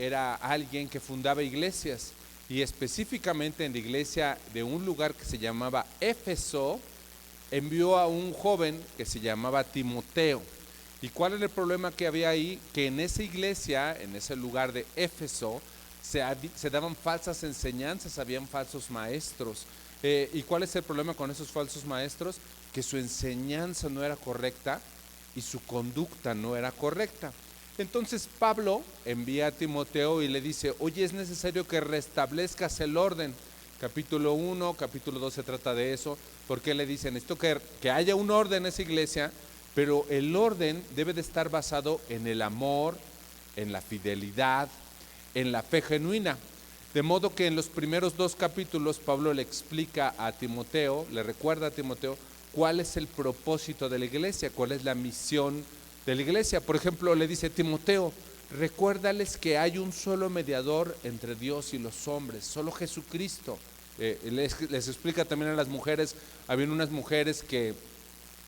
era alguien que fundaba iglesias, y específicamente en la iglesia de un lugar que se llamaba Éfeso, envió a un joven que se llamaba Timoteo. ¿Y cuál era el problema que había ahí? Que en esa iglesia, en ese lugar de Éfeso, se daban falsas enseñanzas, habían falsos maestros. ¿Y cuál es el problema con esos falsos maestros? Que su enseñanza no era correcta y su conducta no era correcta. Entonces Pablo envía a Timoteo y le dice, oye, es necesario que restablezcas el orden. Capítulo 1, capítulo 2 se trata de eso, porque le dicen esto, que haya un orden en esa iglesia, pero el orden debe de estar basado en el amor, en la fidelidad, en la fe genuina. De modo que en los primeros 2 capítulos Pablo le explica a Timoteo, le recuerda a Timoteo cuál es el propósito de la iglesia, cuál es la misión de la iglesia. Por ejemplo, le dice, Timoteo, recuérdales que hay un solo mediador entre Dios y los hombres, solo Jesucristo. Les explica también a las mujeres, habían unas mujeres que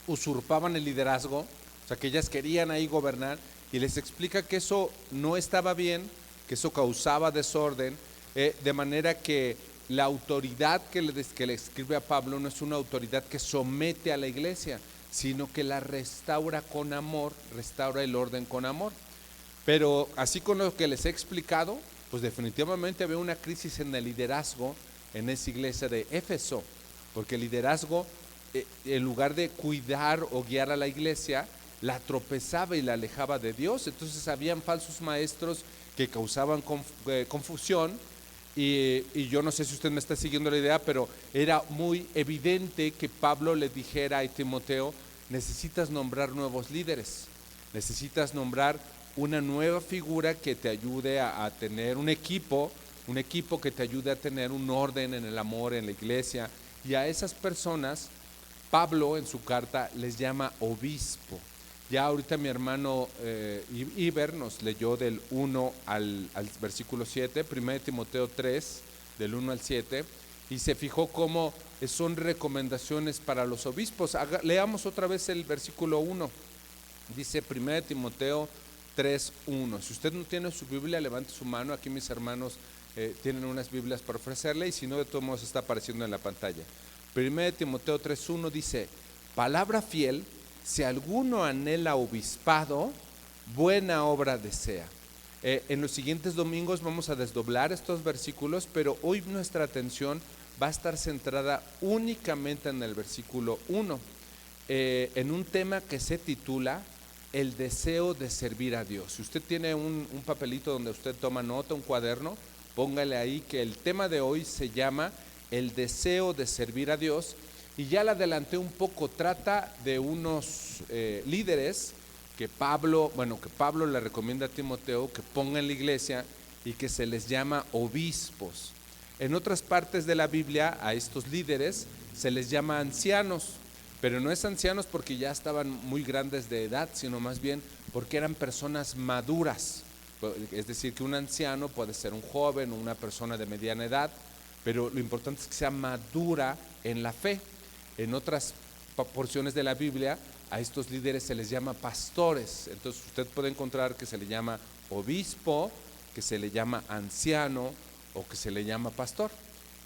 usurpaban el liderazgo, o sea que ellas querían ahí gobernar, y les explica que eso no estaba bien, que eso causaba desorden, de manera que la autoridad que le escribe a Pablo no es una autoridad que somete a la iglesia, sino que la restaura con amor, restaura el orden con amor. Pero así con lo que les he explicado, pues definitivamente había una crisis en el liderazgo en esa iglesia de Éfeso, porque el liderazgo, en lugar de cuidar o guiar a la iglesia, la tropezaba y la alejaba de Dios. Entonces habían falsos maestros que causaban confusión, y yo no sé si usted me está siguiendo la idea, pero era muy evidente que Pablo le dijera a Timoteo, necesitas nombrar nuevos líderes, necesitas nombrar una nueva figura que te ayude a tener un equipo que te ayude a tener un orden en el amor en la iglesia. Y a esas personas Pablo en su carta les llama obispo. Ya ahorita mi hermano Iber nos leyó del 1 al versículo 7, 1 Timoteo 3, del 1 al 7, y se fijó cómo son recomendaciones para los obispos. Leamos otra vez el versículo 1. Dice 1 Timoteo 3, 1. Si usted no tiene su Biblia, levante su mano. Aquí mis hermanos tienen unas Biblias para ofrecerle, y si no, de todos modos está apareciendo en la pantalla. 1 Timoteo 3, 1 dice, palabra fiel, si alguno anhela obispado, buena obra desea. En los siguientes domingos vamos a desdoblar estos versículos, pero hoy nuestra atención va a estar centrada únicamente en el versículo 1, en un tema que se titula el deseo de servir a Dios. Si usted tiene un papelito donde usted toma nota, un cuaderno, póngale ahí que el tema de hoy se llama el deseo de servir a Dios. Y ya le adelanté un poco, trata de unos líderes que Pablo le recomienda a Timoteo que ponga en la iglesia y que se les llama obispos. En otras partes de la Biblia a estos líderes se les llama ancianos, pero no es ancianos porque ya estaban muy grandes de edad, sino más bien porque eran personas maduras. Es decir, que un anciano puede ser un joven o una persona de mediana edad, pero lo importante es que sea madura en la fe. En otras porciones de la Biblia a estos líderes se les llama pastores. Entonces usted puede encontrar que se le llama obispo, que se le llama anciano o que se le llama pastor.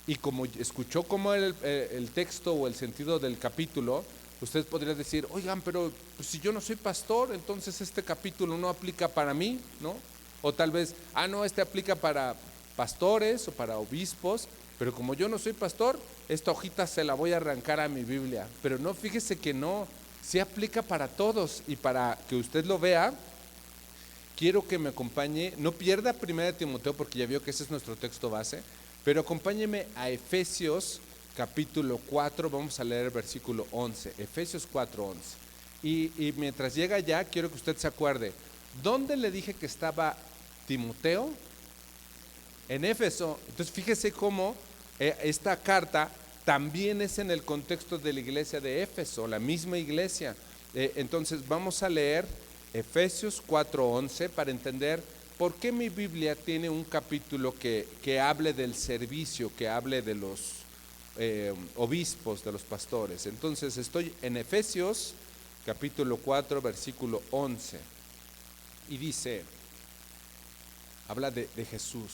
Y como escuchó como el texto o el sentido del capítulo, usted podría decir, oigan, pero pues, si yo no soy pastor, entonces este capítulo no aplica para mí, ¿no? O tal vez, no, este aplica para pastores o para obispos, pero como yo no soy pastor, esta hojita se la voy a arrancar a mi Biblia. Pero no, fíjese que no, sí aplica para todos. Y para que usted lo vea, quiero que me acompañe, no pierda 1 Timoteo porque ya vio que ese es nuestro texto base, pero acompáñeme a Efesios capítulo 4, vamos a leer el versículo 11, Efesios 4, 11. Y mientras llega allá, quiero que usted se acuerde, ¿dónde le dije que estaba Timoteo? En Éfeso. Entonces fíjese cómo esta carta también es en el contexto de la iglesia de Éfeso, la misma iglesia. Entonces vamos a leer Efesios 4:11 para entender por qué mi Biblia tiene un capítulo que hable del servicio, que hable de los obispos, de los pastores. Entonces estoy en Efesios capítulo 4 versículo 11 y dice: habla de Jesús.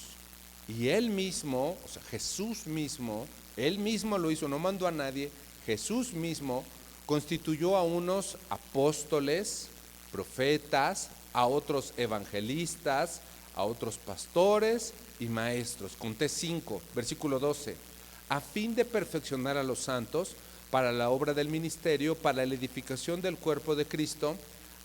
Y él mismo, o sea, Jesús mismo, él mismo lo hizo, no mandó a nadie, Jesús mismo constituyó a unos apóstoles, profetas, a otros evangelistas, a otros pastores y maestros. Conté 5, versículo 12, a fin de perfeccionar a los santos para la obra del ministerio, para la edificación del cuerpo de Cristo,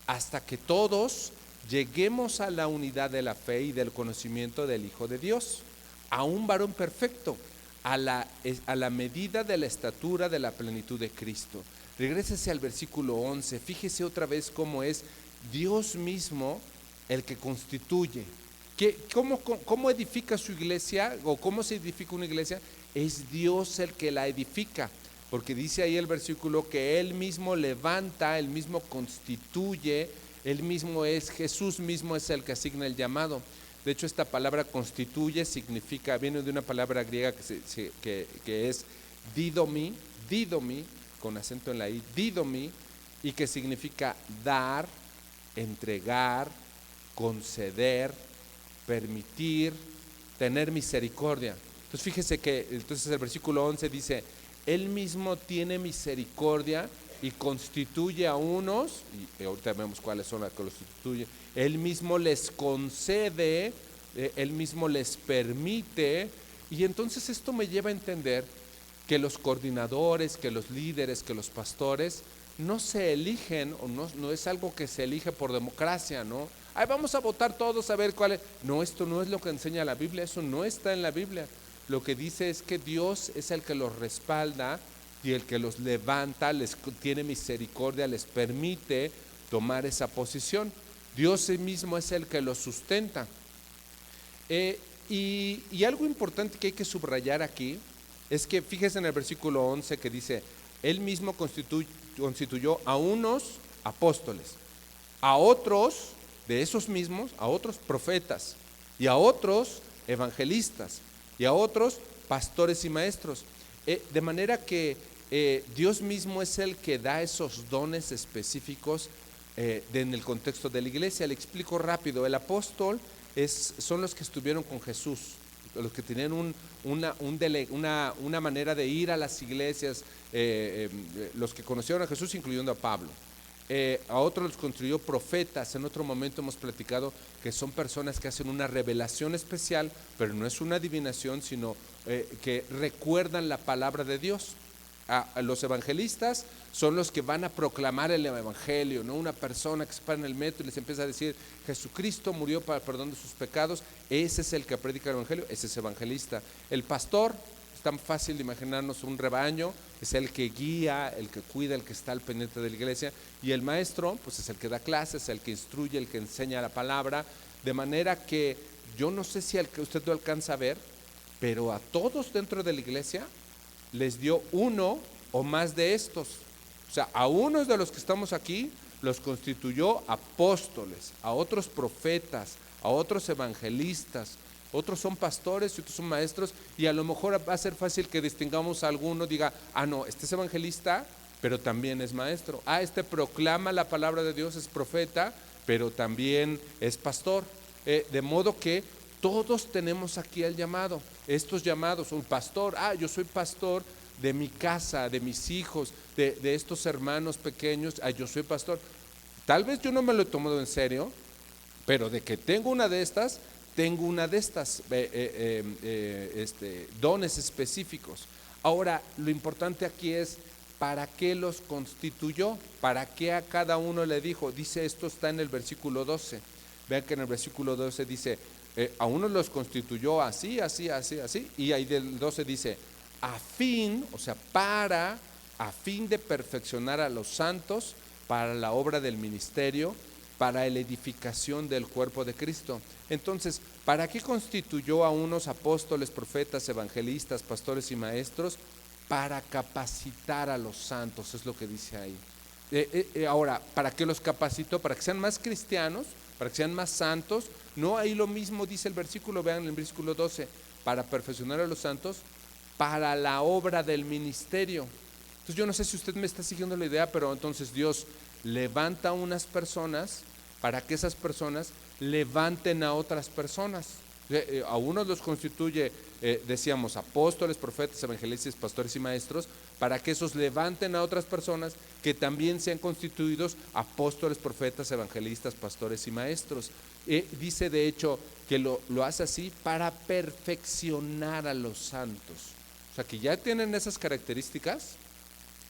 hasta que todos lleguemos a la unidad de la fe y del conocimiento del Hijo de Dios, a un varón perfecto, a la medida de la estatura de la plenitud de Cristo. Regrésese al versículo 11, fíjese otra vez cómo es Dios mismo el que constituye. ¿Cómo edifica su iglesia o cómo se edifica una iglesia? Es Dios el que la edifica, porque dice ahí el versículo que Él mismo levanta, Él mismo constituye, Él mismo es, Jesús mismo es el que asigna el llamado. De hecho, esta palabra constituye significa, viene de una palabra griega que es didomi, con acento en la i, didomi, y que significa dar, entregar, conceder, permitir, tener misericordia. Entonces fíjese que entonces el versículo 11 dice, Él mismo tiene misericordia y constituye a unos, y ahorita vemos cuáles son las que los constituye, Él mismo les concede, Él mismo les permite, y entonces esto me lleva a entender que los coordinadores, que los líderes, que los pastores no se eligen, o no es algo que se elige por democracia, ¿no? Ahí vamos a votar todos a ver cuál es. No, esto no es lo que enseña la Biblia, eso no está en la Biblia. Lo que dice es que Dios es el que los respalda y el que los levanta, les tiene misericordia, les permite tomar esa posición. Dios mismo es el que los sustenta. Y algo importante que hay que subrayar aquí es que fíjese en el versículo 11 que dice, Él mismo constituyó a unos apóstoles, a otros de esos mismos, a otros profetas, y a otros evangelistas, y a otros pastores y maestros. De manera que Dios mismo es el que da esos dones específicos en el contexto de la iglesia. Le explico rápido. El apóstol son los que estuvieron con Jesús, los que tenían una manera de ir a las iglesias, los que conocieron a Jesús, incluyendo a Pablo. A otros los construyó profetas. En otro momento hemos platicado que son personas que hacen una revelación especial, pero no es una adivinación, sino que recuerdan la palabra de Dios. Los evangelistas son los que van a proclamar el evangelio, ¿no? Una persona que se para en el metro y les empieza a decir Jesucristo murió para el perdón de sus pecados, ese es el que predica el evangelio, ese es evangelista. El pastor, es tan fácil de imaginarnos un rebaño, es el que guía, el que cuida, el que está al pendiente de la iglesia, y el maestro pues es el que da clases, el que instruye, el que enseña la palabra, de manera que yo no sé si usted lo alcanza a ver, pero a todos dentro de la iglesia les dio uno o más de estos. O sea, a unos de los que estamos aquí los constituyó apóstoles, a otros profetas, a otros evangelistas, otros son pastores y otros son maestros, y a lo mejor va a ser fácil que distingamos a alguno, diga, no, este es evangelista, pero también es maestro. Este proclama la palabra de Dios, es profeta, pero también es pastor. De modo que todos tenemos aquí el llamado, estos llamados, un pastor, yo soy pastor de mi casa, de mis hijos, de estos hermanos pequeños, yo soy pastor. Tal vez yo no me lo he tomado en serio, pero de que tengo una de estas dones específicos. Ahora, lo importante aquí es, ¿para qué los constituyó? ¿Para qué a cada uno le dijo? Dice, esto está en el versículo 12. Vean que en el versículo 12 dice, a unos los constituyó así, y ahí del 12 dice, a fin de perfeccionar a los santos para la obra del ministerio, para la edificación del cuerpo de Cristo. Entonces, ¿para qué constituyó a unos apóstoles, profetas, evangelistas, pastores y maestros? Para capacitar a los santos, es lo que dice ahí. Ahora, ¿para qué los capacitó? Para que sean más cristianos, para que sean más santos. No, ahí lo mismo dice el versículo, vean el versículo 12, para perfeccionar a los santos, para la obra del ministerio. Entonces yo no sé si usted me está siguiendo la idea, pero entonces Dios levanta a unas personas para que esas personas levanten a otras personas. A unos los constituye, decíamos, apóstoles, profetas, evangelistas, pastores y maestros, para que esos levanten a otras personas que también sean constituidos apóstoles, profetas, evangelistas, pastores y maestros. Dice de hecho que lo hace así para perfeccionar a los santos. O sea que ya tienen esas características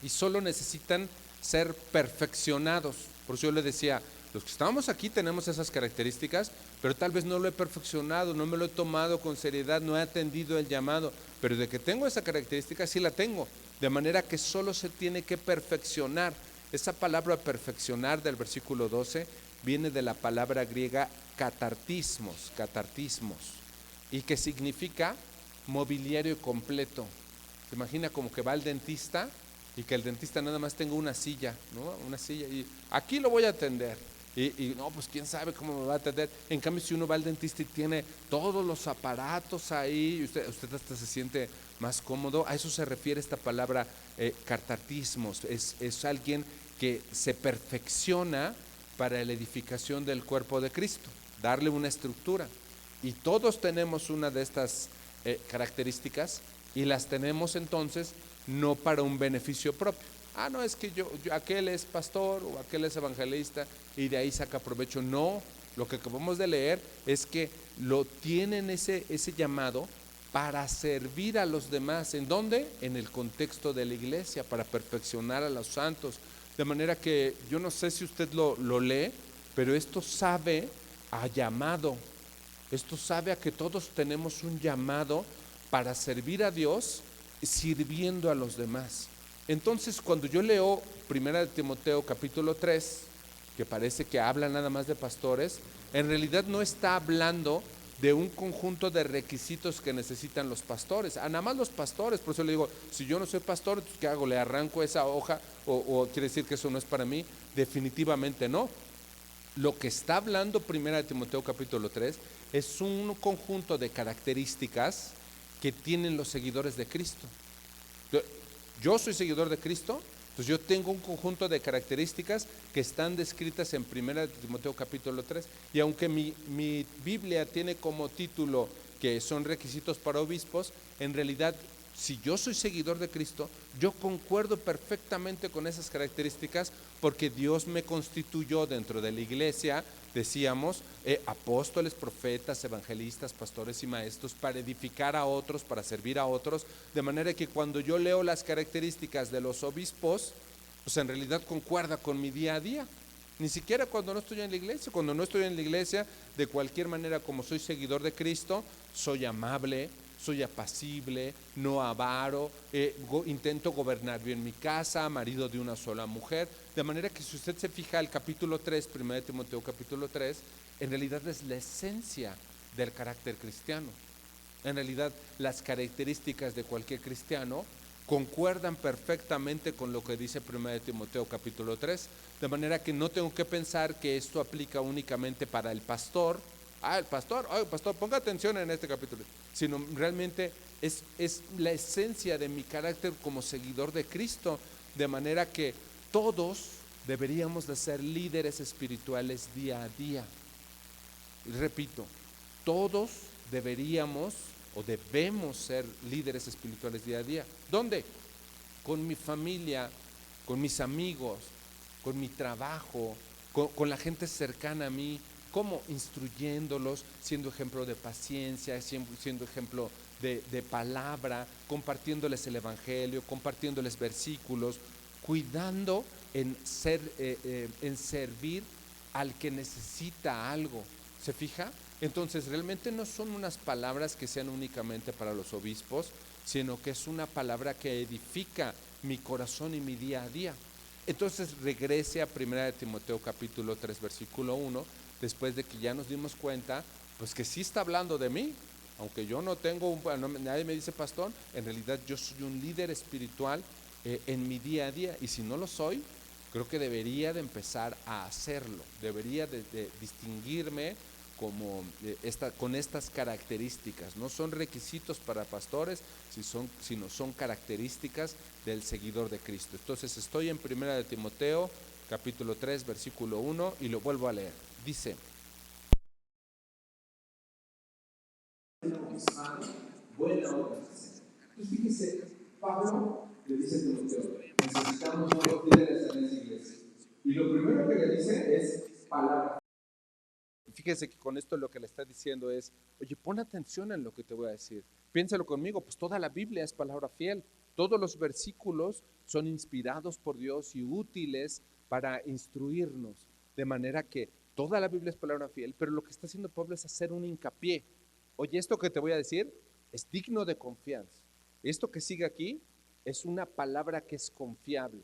y solo necesitan ser perfeccionados. Por eso yo le decía, los que estamos aquí tenemos esas características, pero tal vez no lo he perfeccionado, no me lo he tomado con seriedad, no he atendido el llamado, pero de que tengo esa característica sí la tengo, de manera que solo se tiene que perfeccionar. Esa palabra perfeccionar del versículo 12 viene de la palabra griega catartismos, y que significa mobiliario completo. ¿Se imagina como que va al dentista y que el dentista nada más tenga una silla, ¿no? Una silla y aquí lo voy a atender. Y no, pues quién sabe cómo me va a atender. En cambio, si uno va al dentista y tiene todos los aparatos ahí, usted hasta se siente más cómodo. A eso se refiere esta palabra catartismos. Es alguien que se perfecciona para la edificación del cuerpo de Cristo, darle una estructura. Y todos tenemos una de estas características y las tenemos entonces no para un beneficio propio. No, es que aquel es pastor o aquel es evangelista y de ahí saca provecho. No, lo que acabamos de leer es que lo tienen ese llamado para servir a los demás. ¿En dónde? En el contexto de la iglesia, para perfeccionar a los santos. De manera que yo no sé si usted lo lee, pero esto sabe a llamado. Esto sabe a que todos tenemos un llamado para servir a Dios sirviendo a los demás. Entonces, cuando yo leo 1 Timoteo capítulo 3, que parece que habla nada más de pastores, en realidad no está hablando de un conjunto de requisitos que necesitan los pastores, nada más los pastores. Por eso le digo, si yo no soy pastor, entonces ¿qué hago? ¿Le arranco esa hoja o quiere decir que eso no es para mí? Definitivamente no. Lo que está hablando 1 Timoteo capítulo 3 es un conjunto de características que tienen los seguidores de Cristo. Yo soy seguidor de Cristo, entonces yo tengo un conjunto de características que están descritas en 1 Timoteo capítulo 3, y aunque mi Biblia tiene como título que son requisitos para obispos, en realidad si yo soy seguidor de Cristo, yo concuerdo perfectamente con esas características porque Dios me constituyó dentro de la iglesia, decíamos, apóstoles, profetas, evangelistas, pastores y maestros para edificar a otros, para servir a otros, de manera que cuando yo leo las características de los obispos, pues en realidad concuerda con mi día a día. Ni siquiera cuando no estoy en la iglesia. Cuando no estoy en la iglesia, de cualquier manera, como soy seguidor de Cristo, soy amable, soy apacible, no avaro, intento gobernar bien mi casa, marido de una sola mujer. De manera que si usted se fija el capítulo 3, 1 Timoteo capítulo 3, en realidad es la esencia del carácter cristiano. En realidad las características de cualquier cristiano concuerdan perfectamente con lo que dice 1 Timoteo capítulo 3, de manera que no tengo que pensar que esto aplica únicamente para el pastor. El pastor, pastor, ponga atención en este capítulo, sino realmente es la esencia de mi carácter como seguidor de Cristo, de manera que todos deberíamos de ser líderes espirituales día a día. Repito, todos deberíamos o debemos ser líderes espirituales día a día. ¿Dónde? Con mi familia, con mis amigos, con mi trabajo, con la gente cercana a mí. ¿Cómo? Instruyéndolos, siendo ejemplo de paciencia, siendo ejemplo de palabra, compartiéndoles el evangelio, compartiéndoles versículos, cuidando en servir al que necesita algo. ¿Se fija? Entonces realmente no son unas palabras que sean únicamente para los obispos, sino que es una palabra que edifica mi corazón y mi día a día. Entonces regrese a 1 Timoteo capítulo 3 versículo 1, después de que ya nos dimos cuenta pues que sí está hablando de mí, aunque yo no tengo nadie me dice pastor, en realidad yo soy un líder espiritual en mi día a día, y si no lo soy, creo que debería de empezar a hacerlo, debería de distinguirme con estas características. No son requisitos para pastores, sino son características del seguidor de Cristo. Entonces estoy en 1 Timoteo capítulo 3 versículo 1 y lo vuelvo a leer. Dice: obispado, buena obra que sea. Entonces fíjese, Pablo le dice a Timoteo, necesitamos nuevos líderes en esa iglesia. Y lo primero que le dice es palabra. Fíjese que con esto lo que le está diciendo es, oye, pon atención en lo que te voy a decir. Piénsalo conmigo, pues toda la Biblia es palabra fiel. Todos los versículos son inspirados por Dios y útiles para instruirnos. De manera que toda la Biblia es palabra fiel, pero lo que está haciendo Pablo es hacer un hincapié. Oye, esto que te voy a decir es digno de confianza. Esto que sigue aquí es una palabra que es confiable.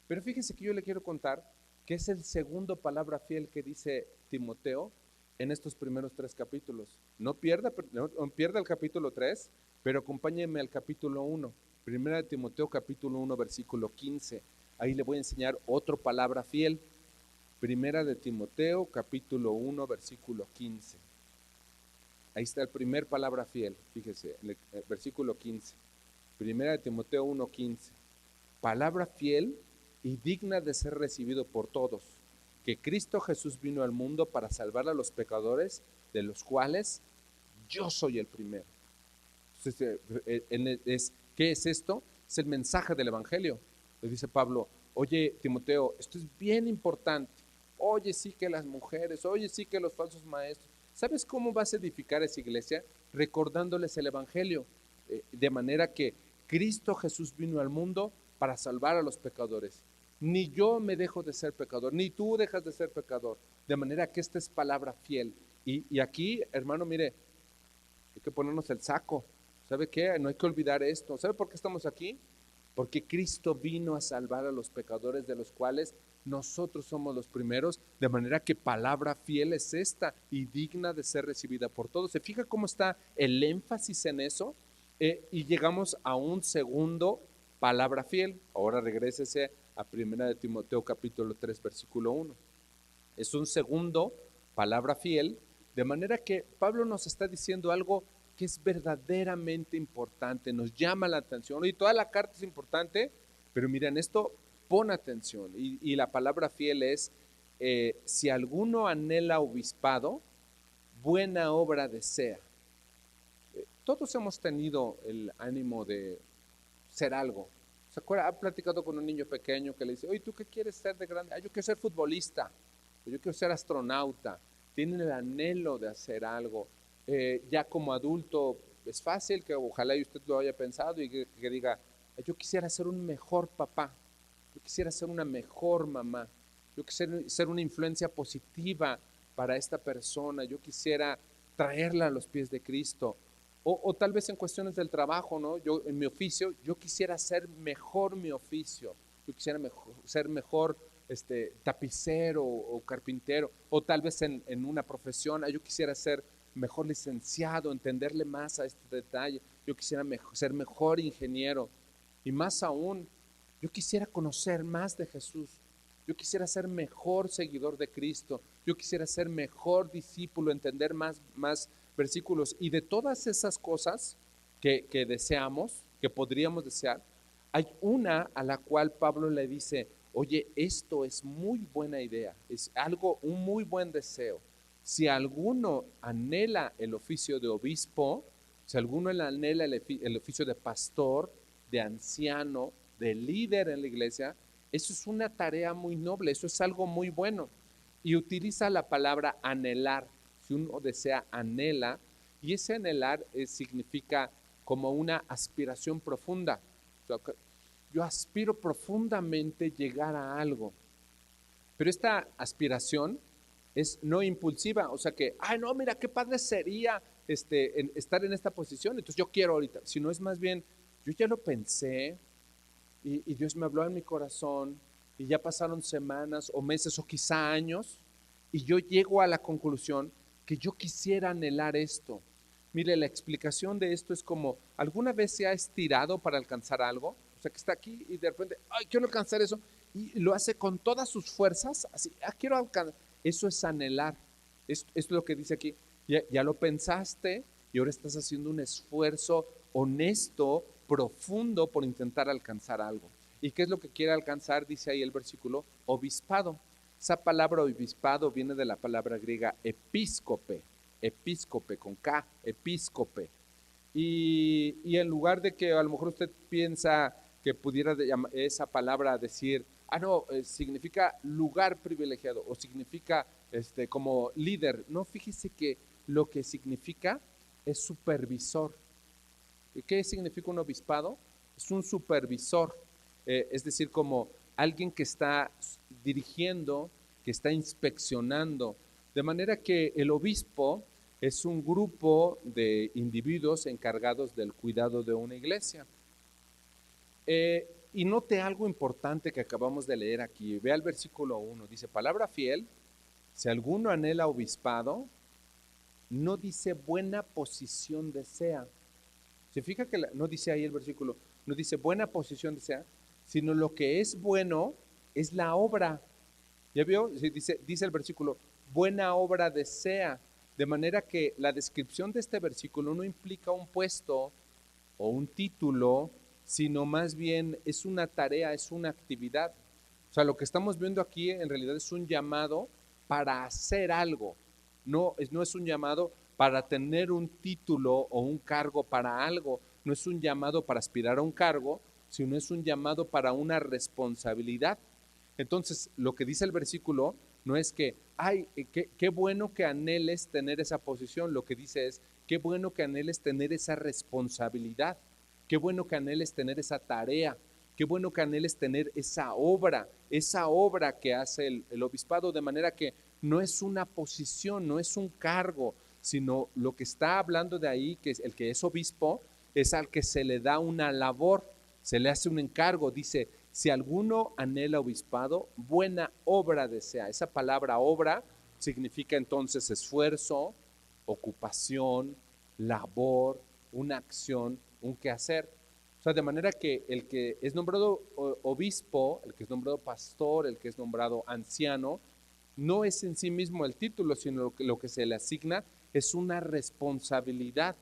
Pero fíjese que yo le quiero contar que es el segundo palabra fiel que dice Timoteo en estos primeros 3 capítulos. No pierda el capítulo 3, pero acompáñenme al capítulo 1. Primera de Timoteo capítulo 1 versículo 15. Ahí le voy a enseñar otra palabra fiel. Primera de Timoteo capítulo 1 versículo 15. Ahí está el primer palabra fiel, fíjese, en el versículo 15. Primera de Timoteo 1:15. Palabra fiel y digna de ser recibido por todos, que Cristo Jesús vino al mundo para salvar a los pecadores, de los cuales yo soy el primero. Entonces, ¿qué es esto? Es el mensaje del Evangelio. Le dice Pablo, oye Timoteo, esto es bien importante. Oye sí que las mujeres, oye sí que los falsos maestros. ¿Sabes cómo vas a edificar esa iglesia? Recordándoles el Evangelio, de manera que Cristo Jesús vino al mundo para salvar a los pecadores. Ni yo me dejo de ser pecador, ni tú dejas de ser pecador. De manera que esta es palabra fiel. Y aquí, hermano, mire, hay que ponernos el saco. ¿Sabe qué? No hay que olvidar esto. ¿Sabe por qué estamos aquí? Porque Cristo vino a salvar a los pecadores, de los cuales nosotros somos los primeros, de manera que palabra fiel es esta y digna de ser recibida por todos. ¿Se fija cómo está el énfasis en eso? Y llegamos a un segundo palabra fiel. Ahora regrésese a 1 de Timoteo capítulo 3 versículo 1. Es un segundo palabra fiel, de manera que Pablo nos está diciendo algo que es verdaderamente importante, nos llama la atención. Y toda la carta es importante, pero miren, esto pon atención. Y la palabra fiel es, si alguno anhela obispado, buena obra desea. Todos hemos tenido el ánimo de ser algo. ¿Se acuerda? Ha platicado con un niño pequeño que le dice, oye, ¿tú qué quieres ser de grande? Yo quiero ser futbolista, yo quiero ser astronauta. Tienen el anhelo de hacer algo. Ya como adulto es fácil que ojalá y usted lo haya pensado y que diga, yo quisiera ser un mejor papá, yo quisiera ser una mejor mamá, yo quisiera ser una influencia positiva para esta persona, yo quisiera traerla a los pies de Cristo. O tal vez en cuestiones del trabajo, ¿no? Yo en mi oficio, yo quisiera ser mejor mi oficio, yo quisiera ser mejor tapicero o carpintero, o tal vez en una profesión, yo quisiera ser mejor licenciado, entenderle más a este detalle, yo quisiera ser mejor ingeniero, y más aún, yo quisiera conocer más de Jesús, yo quisiera ser mejor seguidor de Cristo, yo quisiera ser mejor discípulo, entender más versículos. Y de todas esas cosas que deseamos, que podríamos desear, hay una a la cual Pablo le dice, oye, esto es muy buena idea, es algo, un muy buen deseo. Si alguno anhela el oficio de obispo, si alguno anhela el oficio de pastor, de anciano, de líder en la iglesia, eso es una tarea muy noble, eso es algo muy bueno. Y utiliza la palabra anhelar. Si uno desea, anhela, y ese anhelar significa como una aspiración profunda. O sea, yo aspiro profundamente llegar a algo, pero esta aspiración es no impulsiva, o sea que, ay no, mira qué padre sería estar en esta posición, entonces yo quiero ahorita, sino es más bien, yo ya lo pensé y Dios me habló en mi corazón y ya pasaron semanas o meses o quizá años y yo llego a la conclusión que yo quisiera anhelar esto. Mire, la explicación de esto es como, ¿alguna vez se ha estirado para alcanzar algo? O sea, que está aquí y de repente, ay, quiero alcanzar eso, y lo hace con todas sus fuerzas, así, quiero alcanzar. Eso es anhelar. Esto es lo que dice aquí. Ya lo pensaste y ahora estás haciendo un esfuerzo honesto, profundo por intentar alcanzar algo. ¿Y qué es lo que quiere alcanzar? Dice ahí el versículo, obispado. Esa palabra obispado viene de la palabra griega episcope. episcope, con K, episcope. Y en lugar de que a lo mejor usted piensa que pudiera esa palabra decir, no, significa lugar privilegiado o significa como líder. No, fíjese que lo que significa es supervisor. ¿Qué significa un obispado? Es un supervisor, es decir, como alguien que está dirigiendo, que está inspeccionando, de manera que el obispo es un grupo de individuos encargados del cuidado de una iglesia. Y note algo importante que acabamos de leer aquí. Vea el versículo 1, dice, palabra fiel, si alguno anhela obispado, no dice buena posición desea. Se fija que no dice ahí el versículo, no dice buena posición desea, sino lo que es bueno es la obra. ¿Ya vio? Dice el versículo, buena obra desea. De manera que la descripción de este versículo no implica un puesto o un título, sino más bien es una tarea, es una actividad. O sea, lo que estamos viendo aquí en realidad es un llamado para hacer algo. No es un llamado para tener un título o un cargo para algo. No es un llamado para aspirar a un cargo, sino es un llamado para una responsabilidad. Entonces, lo que dice el versículo no es que, ay, qué bueno que anheles tener esa posición. Lo que dice es, qué bueno que anheles tener esa responsabilidad. Qué bueno que anheles tener esa tarea. Qué bueno que anheles tener esa obra que hace el obispado, de manera que no es una posición, no es un cargo, sino lo que está hablando de ahí, que es el que es obispo, es al que se le da una labor, se le hace un encargo. Dice, si alguno anhela obispado, buena obra desea. Esa palabra obra significa entonces esfuerzo, ocupación, labor, una acción, un quehacer. O sea, de manera que el que es nombrado obispo, el que es nombrado pastor, el que es nombrado anciano, no es en sí mismo el título, sino lo que se le asigna es una responsabilidad.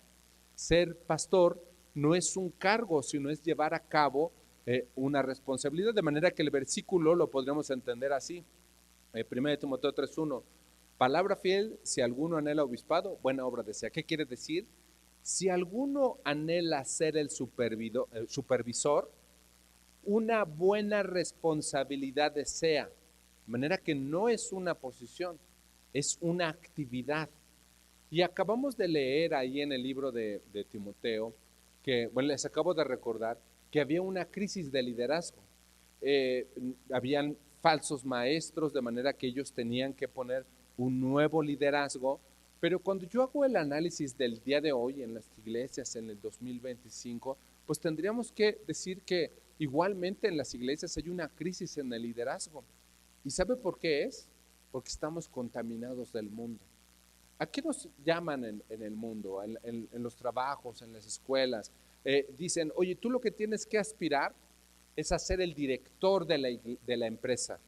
Ser pastor no es un cargo, sino es llevar a cabo una responsabilidad, de manera que el versículo lo podríamos entender así. 1 Timoteo 3:1, palabra fiel, si alguno anhela obispado, buena obra desea. ¿Qué quiere decir? Si alguno anhela ser el supervisor, una buena responsabilidad desea. De manera que no es una posición, es una actividad. Y acabamos de leer ahí en el libro de Timoteo, que, bueno, les acabo de recordar que había una crisis de liderazgo. Habían falsos maestros, de manera que ellos tenían que poner un nuevo liderazgo. Pero cuando yo hago el análisis del día de hoy en las iglesias en el 2025, pues tendríamos que decir que igualmente en las iglesias hay una crisis en el liderazgo. ¿Y sabe por qué es? Porque estamos contaminados del mundo. ¿A qué nos llaman en el mundo, en los trabajos, en las escuelas? Dicen, oye, tú lo que tienes que aspirar es a ser el director de la empresa.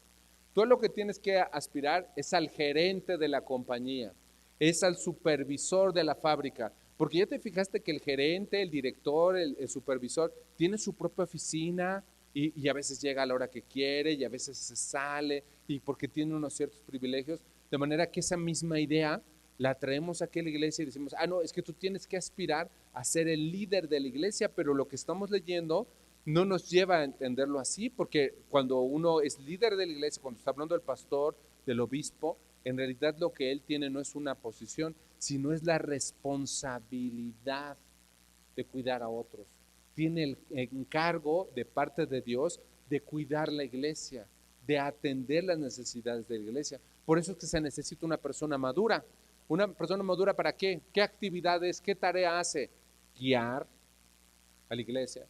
Tú lo que tienes que aspirar es al gerente de la compañía, es al supervisor de la fábrica, porque ya te fijaste que el gerente, el director, el supervisor, tiene su propia oficina y a veces llega a la hora que quiere y a veces se sale y porque tiene unos ciertos privilegios, de manera que esa misma idea la traemos aquí a la iglesia y decimos, no, es que tú tienes que aspirar a ser el líder de la iglesia, pero lo que estamos leyendo no nos lleva a entenderlo así, porque cuando uno es líder de la iglesia, cuando está hablando del pastor, del obispo, en realidad lo que él tiene no es una posición, sino es la responsabilidad de cuidar a otros. Tiene el encargo de parte de Dios de cuidar la iglesia, de atender las necesidades de la iglesia. Por eso es que se necesita una persona madura. ¿Una persona madura para qué? ¿Qué actividades, qué tarea hace? Guiar a la iglesia,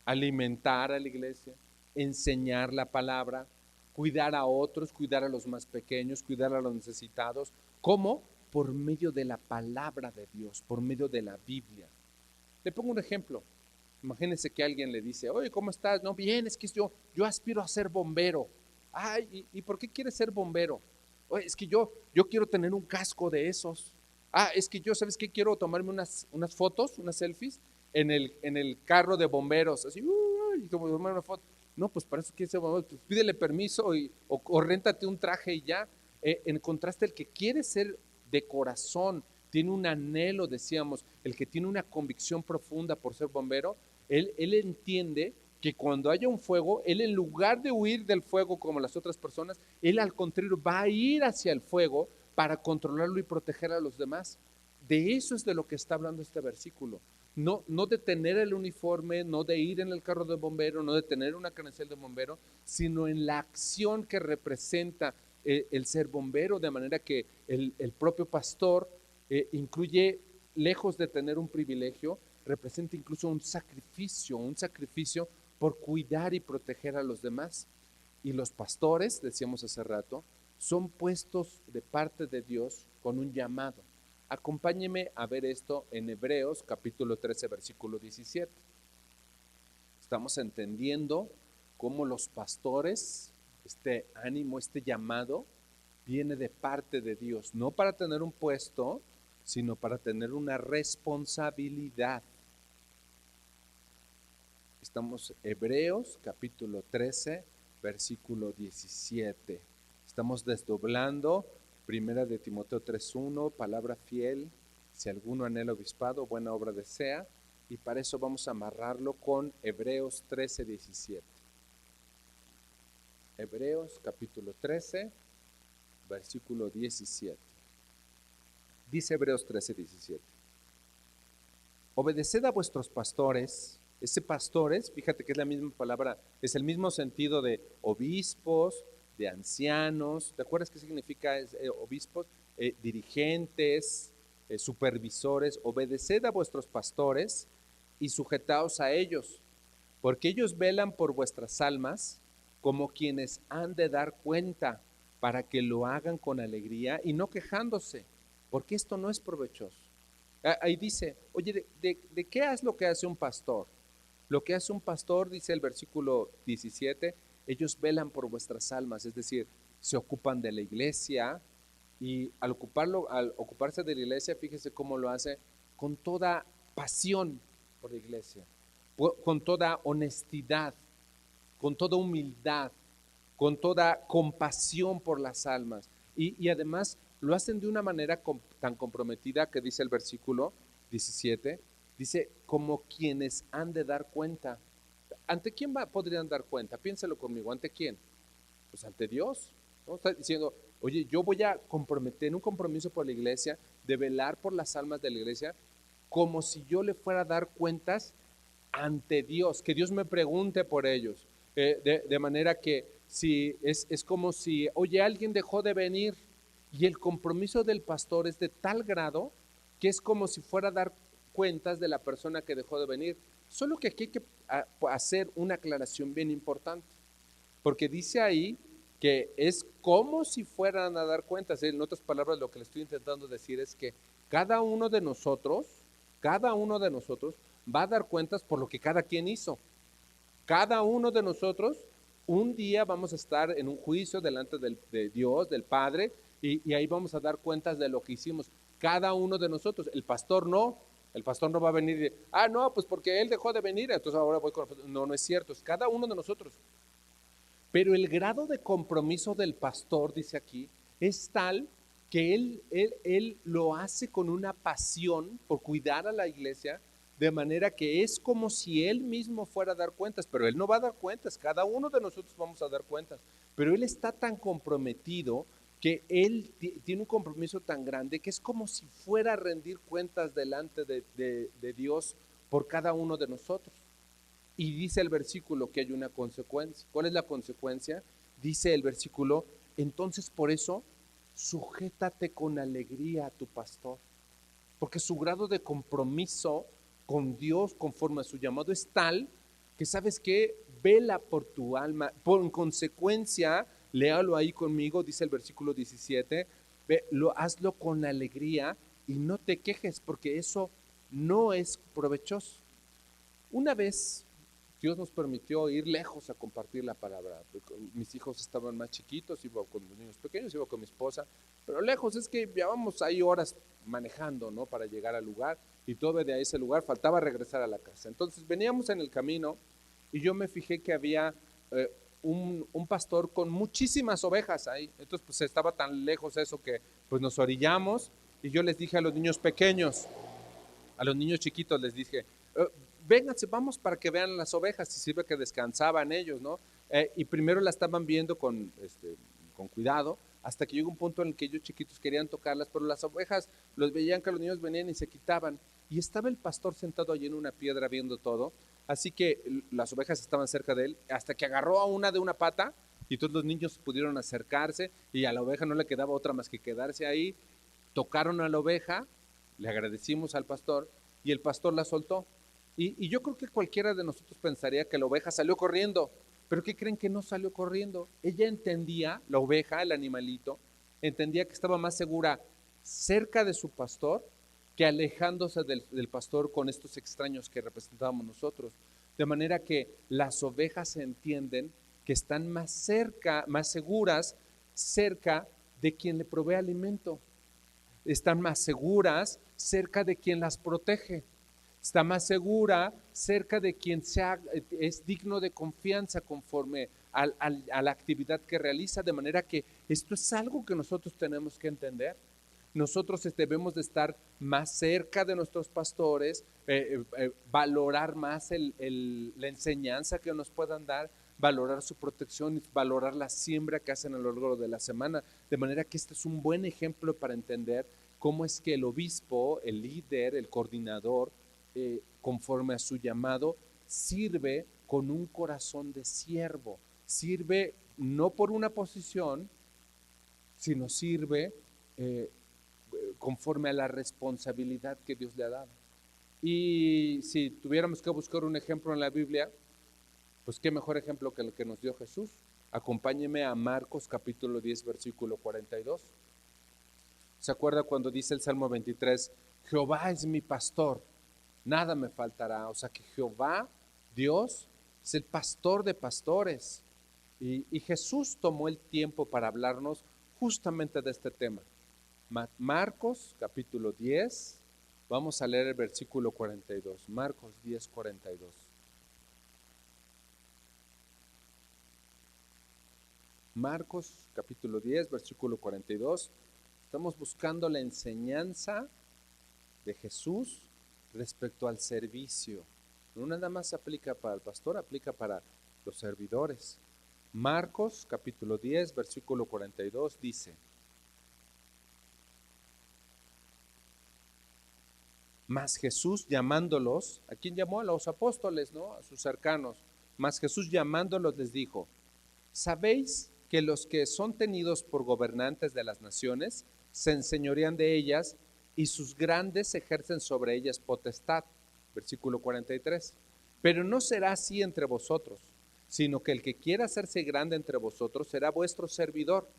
alimentar a la iglesia, enseñar la palabra, cuidar a otros, cuidar a los más pequeños, cuidar a los necesitados. ¿Cómo? Por medio de la palabra de Dios, por medio de la Biblia. Le pongo un ejemplo. Imagínense que alguien le dice, oye, ¿cómo estás? No, bien, es que yo aspiro a ser bombero. Ay, ¿y por qué quieres ser bombero? Oye, es que yo quiero tener un casco de esos. Es que yo, ¿sabes qué? Quiero tomarme unas fotos, unas selfies, en el carro de bomberos, así, y tomar una foto. No, pues para eso quieres ser bombero, pues pídele permiso o réntate un traje y ya. Encontraste el que quiere ser de corazón, tiene un anhelo, decíamos, el que tiene una convicción profunda por ser bombero, él entiende que cuando haya un fuego, él en lugar de huir del fuego como las otras personas, él al contrario va a ir hacia el fuego para controlarlo y proteger a los demás. De eso es de lo que está hablando este versículo. No de tener el uniforme, no de ir en el carro de bombero, no de tener una credencial de bombero, sino en la acción que representa el ser bombero, de manera que el propio pastor incluye, lejos de tener un privilegio, representa incluso un sacrificio por cuidar y proteger a los demás. Y los pastores, decíamos hace rato, son puestos de parte de Dios con un llamado. Acompáñeme a ver esto en Hebreos capítulo 13, versículo 17. Estamos entendiendo cómo los pastores, este ánimo, este llamado, viene de parte de Dios, no para tener un puesto, sino para tener una responsabilidad. Estamos Hebreos capítulo 13, versículo 17. Estamos desdoblando Primera de Timoteo 3:1, palabra fiel, si alguno anhela obispado, buena obra desea, y para eso vamos a amarrarlo con Hebreos 13:17. Hebreos capítulo 13, versículo 17. Dice Hebreos 13:17. Obedeced a vuestros pastores. Ese pastores, fíjate que es la misma palabra, es el mismo sentido de obispos, de ancianos. ¿Te acuerdas qué significa obispos? Dirigentes, supervisores. Obedeced a vuestros pastores y sujetaos a ellos, porque ellos velan por vuestras almas como quienes han de dar cuenta, para que lo hagan con alegría y no quejándose, porque esto no es provechoso. Ahí dice, oye, ¿de qué es lo que hace un pastor? Lo que hace un pastor, dice el versículo 17, ellos velan por vuestras almas, es decir, se ocupan de la iglesia, y al ocuparse de la iglesia, fíjese cómo lo hace, con toda pasión por la iglesia, con toda honestidad, con toda humildad, con toda compasión por las almas. Y además lo hacen de una manera tan comprometida que dice el versículo 17, dice, como quienes han de dar cuenta. ¿Ante quién podrían dar cuenta? Piénselo conmigo, ¿ante quién? Pues ante Dios, ¿no? Está diciendo, oye, yo voy a comprometer un compromiso por la iglesia, de velar por las almas de la iglesia, como si yo le fuera a dar cuentas ante Dios, que Dios me pregunte por ellos. De manera que si es como si, oye, alguien dejó de venir, y el compromiso del pastor es de tal grado que es como si fuera a dar cuentas de la persona que dejó de venir. Solo que aquí hay que hacer una aclaración bien importante, porque dice ahí que es como si fueran a dar cuentas. En otras palabras, lo que le estoy intentando decir es que cada uno de nosotros va a dar cuentas por lo que cada quien hizo. Cada uno de nosotros un día vamos a estar en un juicio delante de Dios, del Padre, y ahí vamos a dar cuentas de lo que hicimos. Cada uno de nosotros. El pastor no va a venir y decir, no, pues porque él dejó de venir, entonces ahora voy con... No, no es cierto, es cada uno de nosotros. Pero el grado de compromiso del pastor, dice aquí, es tal que él lo hace con una pasión por cuidar a la iglesia, de manera que es como si él mismo fuera a dar cuentas, pero él no va a dar cuentas, cada uno de nosotros vamos a dar cuentas, pero él está tan comprometido que él tiene un compromiso tan grande que es como si fuera a rendir cuentas delante de Dios por cada uno de nosotros. Y dice el versículo que hay una consecuencia. ¿Cuál es la consecuencia? Dice el versículo, entonces por eso, sujétate con alegría a tu pastor, porque su grado de compromiso con Dios conforme a su llamado es tal que, ¿sabes qué? Vela por tu alma. Por consecuencia, léalo ahí conmigo, dice el versículo 17, hazlo con alegría y no te quejes, porque eso no es provechoso. Una vez Dios nos permitió ir lejos a compartir la palabra. Mis hijos estaban más chiquitos, iba con los niños pequeños, iba con mi esposa, pero lejos es que llevábamos ahí horas manejando, ¿no? Para llegar al lugar, y todavía de ese lugar faltaba regresar a la casa. Entonces veníamos en el camino y yo me fijé que había un pastor con muchísimas ovejas ahí. Entonces pues estaba tan lejos eso que pues nos orillamos Y yo les dije a los niños pequeños, a los niños chiquitos les dije, vénganse, vamos para que vean las ovejas, y sirve que descansaban ellos, ¿no? Y primero la estaban viendo con cuidado, hasta que llegó un punto en el que ellos chiquitos querían tocarlas, pero las ovejas los veían que los niños venían y se quitaban. Y estaba el pastor sentado allí en una piedra viendo todo, así que las ovejas estaban cerca de él, hasta que agarró a una de una pata, y todos los niños pudieron acercarse, y a la oveja no le quedaba otra más que quedarse ahí. Tocaron a la oveja, le agradecimos al pastor, y el pastor la soltó. Y yo creo que cualquiera de nosotros pensaría que la oveja salió corriendo, pero ¿qué creen? Que no salió corriendo. Ella entendía, la oveja, el animalito, entendía que estaba más segura cerca de su pastor que alejándose del pastor con estos extraños que representábamos nosotros. De manera que las ovejas entienden que están más cerca, más seguras, cerca de quien le provee alimento. Están más seguras cerca de quien las protege. Está más segura cerca de quien es digno de confianza conforme a la actividad que realiza, de manera que esto es algo que nosotros tenemos que entender. Nosotros debemos de estar más cerca de nuestros pastores, valorar más la enseñanza que nos puedan dar, valorar su protección, valorar la siembra que hacen a lo largo de la semana, de manera que este es un buen ejemplo para entender cómo es que el obispo, el líder, el coordinador, conforme a su llamado, sirve con un corazón de siervo, sirve no por una posición, sino sirve conforme a la responsabilidad que Dios le ha dado. Y si tuviéramos que buscar un ejemplo en la Biblia, pues qué mejor ejemplo que el que nos dio Jesús. Acompáñeme a Marcos capítulo 10, versículo 42. ¿Se acuerda cuando dice el Salmo 23, Jehová es mi pastor, nada me faltará? O sea que Jehová, Dios, es el pastor de pastores. Y Jesús tomó el tiempo para hablarnos justamente de este tema. Marcos capítulo 10, vamos a leer el versículo 42. Marcos 10, 42. Marcos capítulo 10, versículo 42. Estamos buscando la enseñanza de Jesús respecto al servicio. No nada más aplica para el pastor, aplica para los servidores. Marcos capítulo 10, versículo 42 dice: Mas Jesús llamándolos, ¿a quién llamó? A los apóstoles, ¿no? A sus cercanos. Mas Jesús llamándolos les dijo: ¿Sabéis que los que son tenidos por gobernantes de las naciones se enseñorean de ellas y sus grandes ejercen sobre ellas potestad? Versículo 43. Pero no será así entre vosotros, sino que el que quiera hacerse grande entre vosotros será vuestro servidor,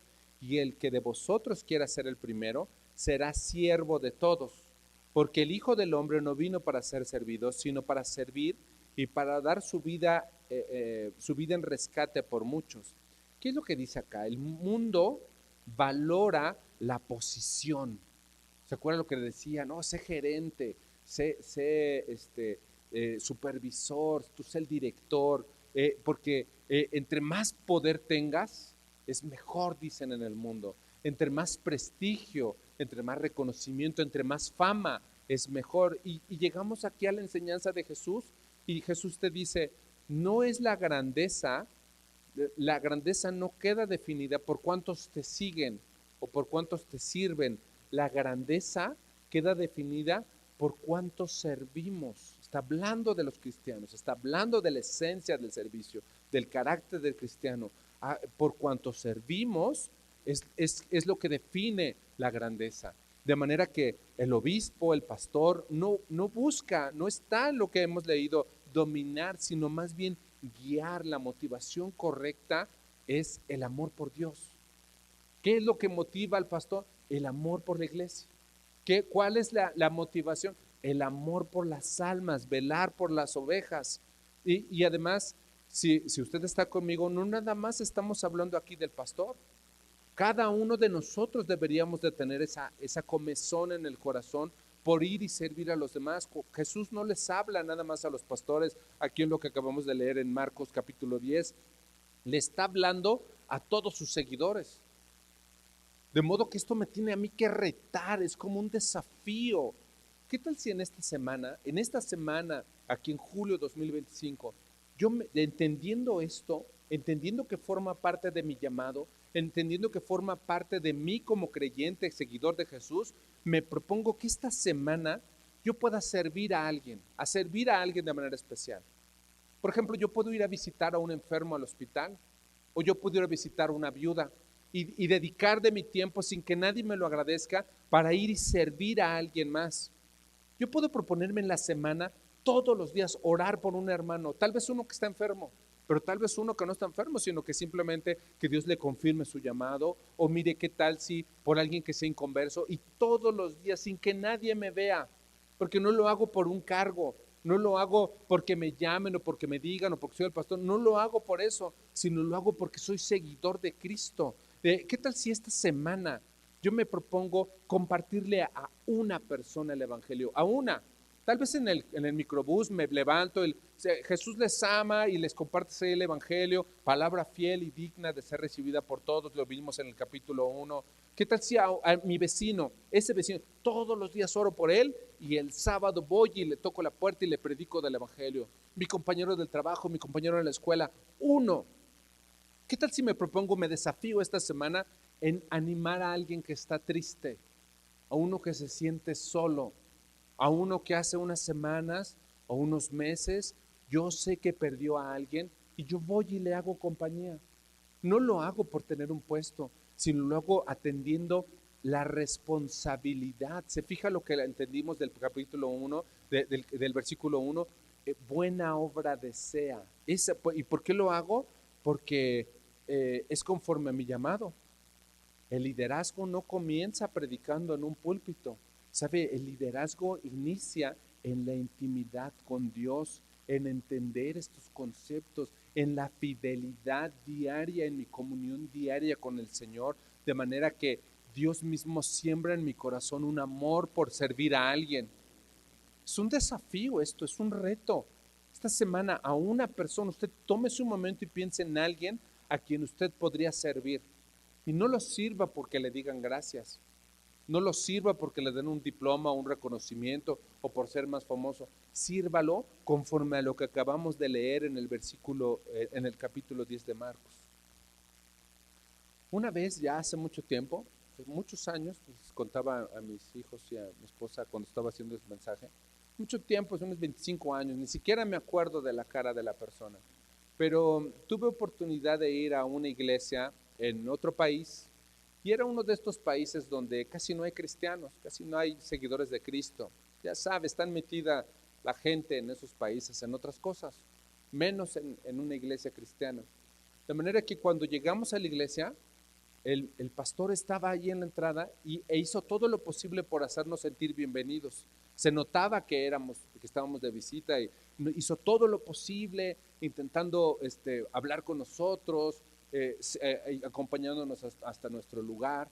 y el que de vosotros quiera ser el primero será siervo de todos. Porque el Hijo del Hombre no vino para ser servido, sino para servir y para dar su vida en rescate por muchos. ¿Qué es lo que dice acá? El mundo valora la posición. ¿Se acuerdan lo que decía? No, sé gerente, sé supervisor, tú sé el director, porque entre más poder tengas, es mejor, dicen en el mundo. Entre más prestigio, entre más reconocimiento, entre más fama, es mejor. Y llegamos aquí a la enseñanza de Jesús, y Jesús te dice, no es la grandeza no queda definida por cuántos te siguen o por cuántos te sirven. La grandeza queda definida por cuántos servimos. Está hablando de los cristianos, está hablando de la esencia del servicio, del carácter del cristiano. Por cuántos servimos es lo que define la grandeza. De manera que el obispo, el pastor, no busca, no está en lo que hemos leído, dominar, sino más bien guiar. La motivación correcta es el amor por Dios. ¿Qué es lo que motiva al pastor? El amor por la iglesia. ¿Cuál es la motivación? El amor por las almas, velar por las ovejas. Y además, si usted está conmigo, no nada más estamos hablando aquí del pastor. Cada uno de nosotros deberíamos de tener esa comezón en el corazón por ir y servir a los demás. Jesús no les habla nada más a los pastores, aquí en lo que acabamos de leer en Marcos capítulo 10, le está hablando a todos sus seguidores. De modo que esto me tiene a mí que retar, es como un desafío. ¿Qué tal si en esta semana, aquí en julio 2025, entendiendo esto, entendiendo que forma parte de mi llamado, entendiendo que forma parte de mí como creyente, seguidor de Jesús, me propongo que esta semana yo pueda servir a alguien de manera especial? Por ejemplo, yo puedo ir a visitar a un enfermo al hospital, o yo puedo ir a visitar a una viuda y dedicar de mi tiempo sin que nadie me lo agradezca para ir y servir a alguien más. Yo puedo proponerme en la semana todos los días orar por un hermano, tal vez uno que está enfermo, pero tal vez uno que no está enfermo, sino que simplemente que Dios le confirme su llamado, o mire qué tal si por alguien que sea inconverso, y todos los días sin que nadie me vea, porque no lo hago por un cargo, no lo hago porque me llamen o porque me digan o porque soy el pastor, no lo hago por eso, sino lo hago porque soy seguidor de Cristo. ¿Qué tal si esta semana yo me propongo compartirle a una persona el Evangelio, a una? Tal vez en el microbús me levanto, Jesús les ama y les comparte el Evangelio, palabra fiel y digna de ser recibida por todos, lo vimos en el capítulo 1. ¿Qué tal si a mi vecino, ese vecino, todos los días oro por él y el sábado voy y le toco la puerta y le predico del Evangelio? Mi compañero del trabajo, mi compañero de la escuela, uno. ¿Qué tal si me propongo, me desafío esta semana en animar a alguien que está triste, a uno que se siente solo, a uno que hace unas semanas o unos meses yo sé que perdió a alguien y yo voy y le hago compañía? No lo hago por tener un puesto, sino lo hago atendiendo la responsabilidad. Se fija lo que entendimos del capítulo 1, del versículo 1, buena obra desea. ¿Y por qué lo hago? Porque es conforme a mi llamado. El liderazgo no comienza predicando en un púlpito. ¿Sabe? El liderazgo inicia en la intimidad con Dios, en entender estos conceptos, en la fidelidad diaria, en mi comunión diaria con el Señor, de manera que Dios mismo siembra en mi corazón un amor por servir a alguien. Es un desafío esto, es un reto. Esta semana a una persona, usted tome su momento y piense en alguien a quien usted podría servir. Y no lo sirva porque le digan gracias. No lo sirva porque le den un diploma, un reconocimiento o por ser más famoso. Sírvalo conforme a lo que acabamos de leer en el versículo, en el capítulo 10 de Marcos. Una vez, ya hace mucho tiempo, muchos años, pues, contaba a mis hijos y a mi esposa cuando estaba haciendo ese mensaje, mucho tiempo, unos 25 años, ni siquiera me acuerdo de la cara de la persona, pero tuve oportunidad de ir a una iglesia en otro país y era uno de estos países donde casi no hay cristianos, casi no hay seguidores de Cristo. Ya sabe, están metida la gente en esos países en otras cosas, menos en una iglesia cristiana. De manera que cuando llegamos a la iglesia, el pastor estaba ahí en la entrada e hizo todo lo posible por hacernos sentir bienvenidos. Se notaba que estábamos de visita y hizo todo lo posible intentando hablar con nosotros, acompañándonos hasta nuestro lugar.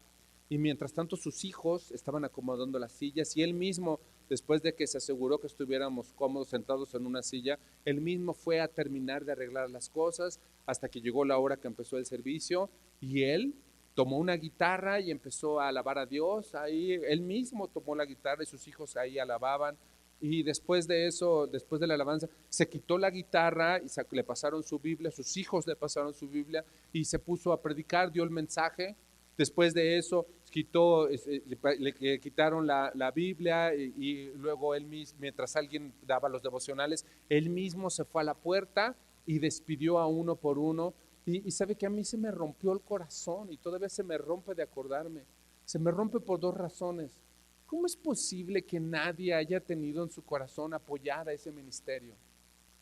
Y mientras tanto sus hijos estaban acomodando las sillas y él mismo, después de que se aseguró que estuviéramos cómodos sentados en una silla, él mismo fue a terminar de arreglar las cosas hasta que llegó la hora que empezó el servicio y él tomó una guitarra y empezó a alabar a Dios. Ahí él mismo tomó la guitarra y sus hijos ahí alababan. Y después de eso, después de la alabanza, se quitó la guitarra y le pasaron su Biblia, sus hijos le pasaron su Biblia y se puso a predicar, dio el mensaje. Después de eso, le quitaron la Biblia y luego él mismo, mientras alguien daba los devocionales, él mismo se fue a la puerta y despidió a uno por uno. Y sabe que a mí se me rompió el corazón y todavía se me rompe de acordarme. Se me rompe por dos razones. ¿Cómo es posible que nadie haya tenido en su corazón apoyar a ese ministerio?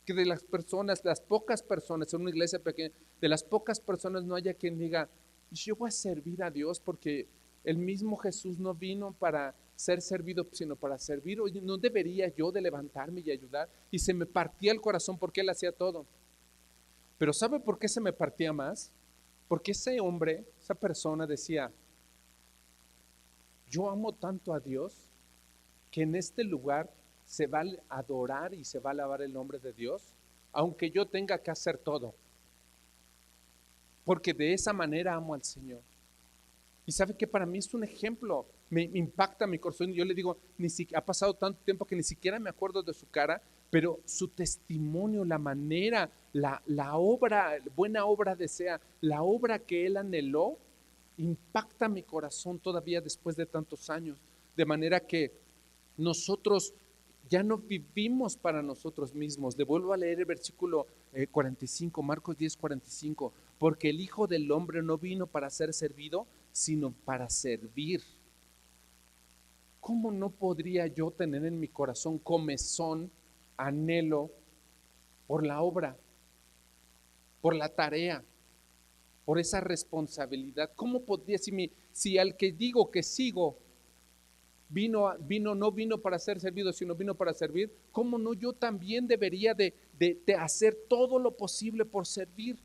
Que de las personas, las pocas personas, en una iglesia pequeña, de las pocas personas no haya quien diga, yo voy a servir a Dios porque el mismo Jesús no vino para ser servido, sino para servir. Oye, ¿no debería yo de levantarme y ayudar? Y se me partía el corazón porque Él hacía todo. Pero ¿sabe por qué se me partía más? Porque ese hombre, esa persona decía, yo amo tanto a Dios que en este lugar se va a adorar y se va a alabar el nombre de Dios, aunque yo tenga que hacer todo, porque de esa manera amo al Señor. Y sabe que para mí es un ejemplo, me impacta mi corazón. Yo le digo, ni siquiera, ha pasado tanto tiempo que ni siquiera me acuerdo de su cara, pero su testimonio, la manera, la obra, buena obra desea, la obra que él anheló, impacta mi corazón todavía después de tantos años. De manera que nosotros ya no vivimos para nosotros mismos. Le vuelvo a leer el versículo 45, Marcos 10, 45, porque el Hijo del Hombre no vino para ser servido, sino para servir. ¿Cómo no podría yo tener en mi corazón comezón, anhelo por la obra, por la tarea, por esa responsabilidad? ¿Cómo podría, si al que digo que sigo no vino para ser servido, sino vino para servir, cómo no yo también debería de hacer todo lo posible por servir?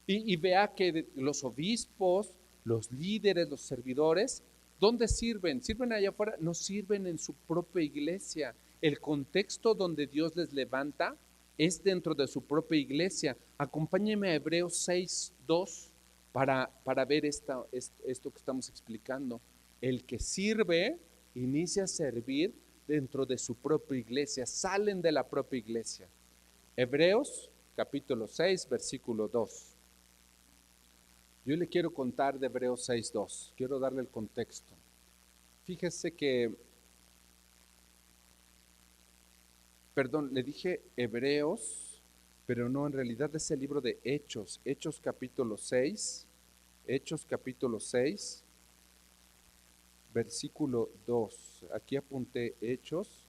Y vea que los obispos, los líderes, los servidores, ¿dónde sirven? ¿Sirven allá afuera? No, sirven en su propia iglesia. El contexto donde Dios les levanta es dentro de su propia iglesia. Acompáñeme a Hebreos 6:2 para ver esto que estamos explicando. El que sirve inicia a servir dentro de su propia iglesia, salen de la propia iglesia. Hebreos capítulo 6, versículo 2. Yo le quiero contar de Hebreos 6:2, quiero darle el contexto. Fíjese que, le dije Hebreos, pero no, en realidad es el libro de Hechos, Hechos capítulo 6, versículo 2. Aquí apunté Hechos,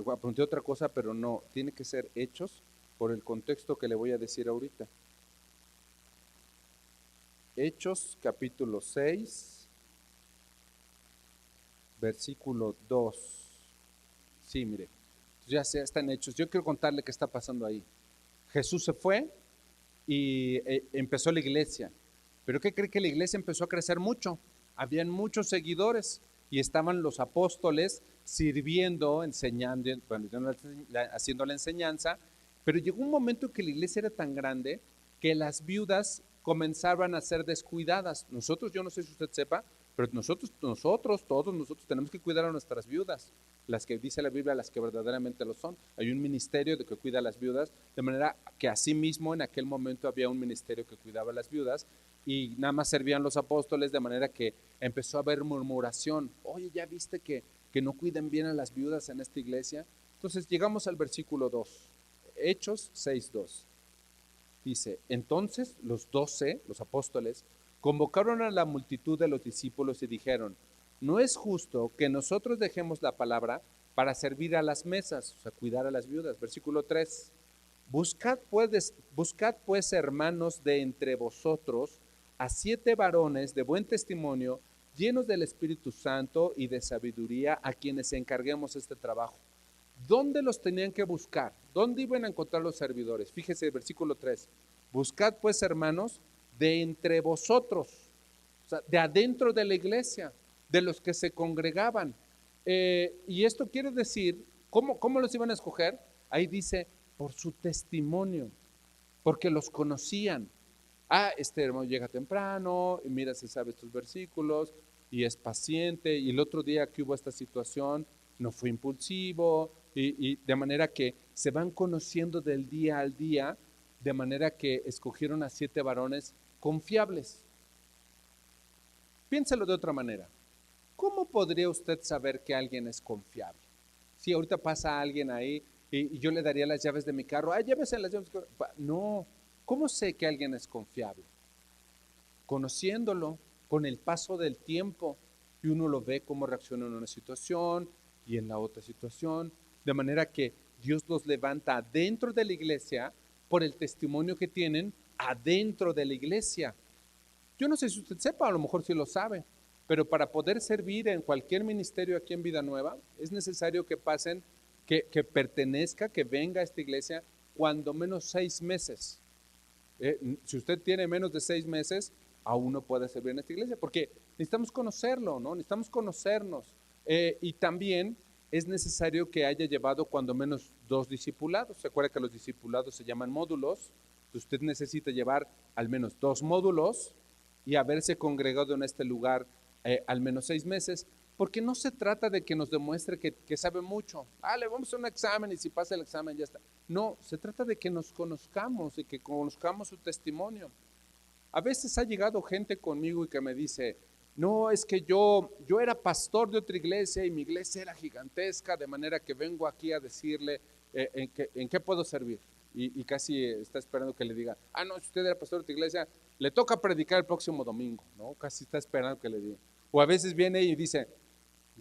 apunté otra cosa, pero no, tiene que ser Hechos por el contexto que le voy a decir ahorita. Hechos capítulo 6, versículo 2. Sí, mire, ya están Hechos. Yo quiero contarle qué está pasando ahí. Jesús se fue y empezó la iglesia. Pero ¿qué cree? Que la iglesia empezó a crecer mucho. Habían muchos seguidores y estaban los apóstoles sirviendo, enseñando, haciendo la enseñanza. Pero llegó un momento en que la iglesia era tan grande que las viudas comenzaban a ser descuidadas. Nosotros, yo no sé si usted sepa, pero todos nosotros tenemos que cuidar a nuestras viudas, las que dice la Biblia, las que verdaderamente lo son. Hay un ministerio de que cuida a las viudas, de manera que asimismo en aquel momento había un ministerio que cuidaba a las viudas y nada más servían los apóstoles, de manera que empezó a haber murmuración. Oye, ¿ya viste que no cuiden bien a las viudas en esta iglesia? Entonces llegamos al versículo 2, Hechos 6:2. Dice, entonces los 12, los apóstoles, convocaron a la multitud de los discípulos y dijeron, no es justo que nosotros dejemos la palabra para servir a las mesas, o sea, cuidar a las viudas. Versículo 3, buscad pues, hermanos, de entre vosotros a 7 varones de buen testimonio, llenos del Espíritu Santo y de sabiduría, a quienes encarguemos este trabajo. ¿Dónde los tenían que buscar? ¿Dónde iban a encontrar los servidores? Fíjese el versículo 3. Buscad pues, hermanos, de entre vosotros, o sea, de adentro de la iglesia, de los que se congregaban. Y esto quiere decir, ¿cómo los iban a escoger? Ahí dice, por su testimonio, porque los conocían. Este hermano llega temprano, y mira, se sabe estos versículos, y es paciente, y el otro día que hubo esta situación, no fue impulsivo, y de manera que se van conociendo del día al día, de manera que escogieron a 7 varones confiables. Piénselo de otra manera. ¿Cómo podría usted saber que alguien es confiable? Si ahorita pasa alguien ahí y yo le daría las llaves de mi carro, llévese las llaves. No, ¿cómo sé que alguien es confiable? Conociéndolo, con el paso del tiempo, y uno lo ve cómo reacciona en una situación y en la otra situación, de manera que Dios los levanta dentro de la iglesia por el testimonio que tienen adentro de la iglesia. Yo no sé si usted sepa, a lo mejor sí lo sabe, pero para poder servir en cualquier ministerio aquí en Vida Nueva, es necesario que pasen, que pertenezca, que venga a esta iglesia cuando menos 6 meses. Si usted tiene menos de 6 meses, aún no puede servir en esta iglesia, porque necesitamos conocerlo, ¿no? Necesitamos conocernos. Y también es necesario que haya llevado cuando menos 2 discipulados. ¿Se acuerda que los discipulados se llaman módulos? Usted necesita llevar al menos 2 módulos y haberse congregado en este lugar al menos 6 meses, porque no se trata de que nos demuestre que sabe mucho. Le vamos a hacer un examen y si pasa el examen ya está. No, se trata de que nos conozcamos y que conozcamos su testimonio. A veces ha llegado gente conmigo y que me dice, no, es que yo era pastor de otra iglesia y mi iglesia era gigantesca, de manera que vengo aquí a decirle en qué puedo servir. Y casi está esperando que le diga, no, si usted era pastor de otra iglesia, le toca predicar el próximo domingo, ¿no? Casi está esperando que le diga. O a veces viene y dice,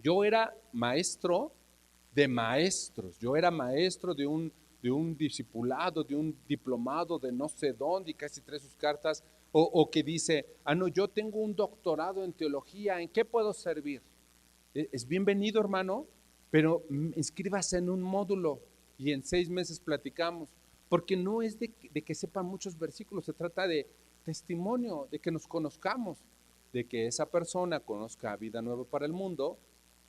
yo era maestro de maestros, yo era maestro de un discipulado, de un diplomado de no sé dónde, y casi trae sus cartas, o que dice, no, yo tengo un doctorado en teología, ¿en qué puedo servir? Es bienvenido, hermano, pero inscríbase en un módulo y en 6 meses platicamos, porque no es de que sepan muchos versículos, se trata de testimonio, de que nos conozcamos, de que esa persona conozca vida nueva para el mundo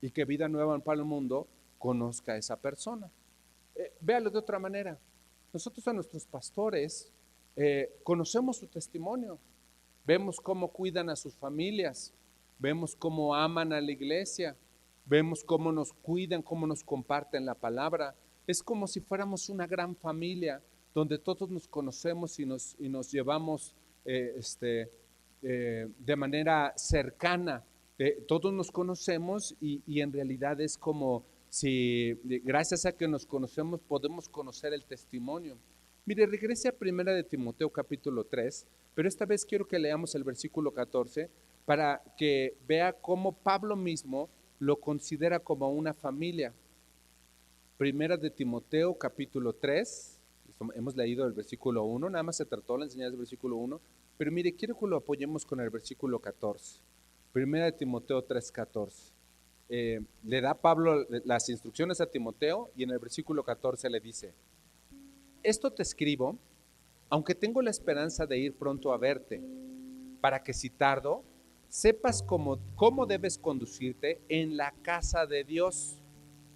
y que vida nueva para el mundo conozca a esa persona. Véalo de otra manera. Nosotros a nuestros pastores conocemos su testimonio, vemos cómo cuidan a sus familias, vemos cómo aman a la iglesia, vemos cómo nos cuidan, cómo nos comparten la palabra. Es como si fuéramos una gran familia donde todos nos conocemos y nos llevamos de manera cercana. Todos nos conocemos y en realidad es como si gracias a que nos conocemos podemos conocer el testimonio. Mire, regrese a Primera de Timoteo capítulo 3, pero esta vez quiero que leamos el versículo 14 para que vea cómo Pablo mismo lo considera como una familia. Primera de Timoteo capítulo 3, hemos leído el versículo 1, nada más se trató la enseñanza del versículo 1, pero mire, quiero que lo apoyemos con el versículo 14. Primera de Timoteo 3:14. Le da Pablo las instrucciones a Timoteo y en el versículo 14 le dice, esto te escribo, aunque tengo la esperanza de ir pronto a verte, para que si tardo, sepas cómo debes conducirte en la casa de Dios.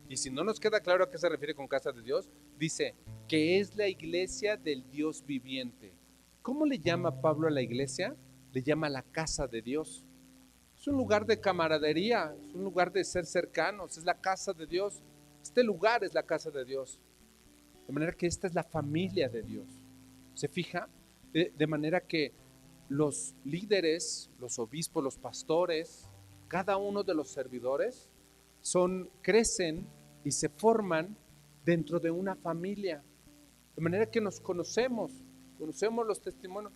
Y si no nos queda claro a qué se refiere con casa de Dios, dice que es la iglesia del Dios viviente. ¿Cómo le llama Pablo a la iglesia? Le llama la casa de Dios. Es un lugar de camaradería, es un lugar de ser cercanos, es la casa de Dios. Este lugar es la casa de Dios. De manera que esta es la familia de Dios. ¿Se fija? De manera que los líderes, los obispos, los pastores, cada uno de los servidores crecen y se forman dentro de una familia. De manera que nos conocemos los testimonios.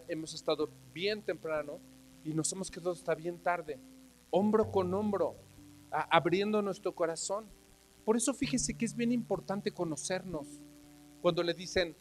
Hemos estado bien temprano y nos hemos quedado hasta bien tarde, hombro con hombro, abriendo nuestro corazón. Por eso fíjese que es bien importante conocernos. Cuando le dicen,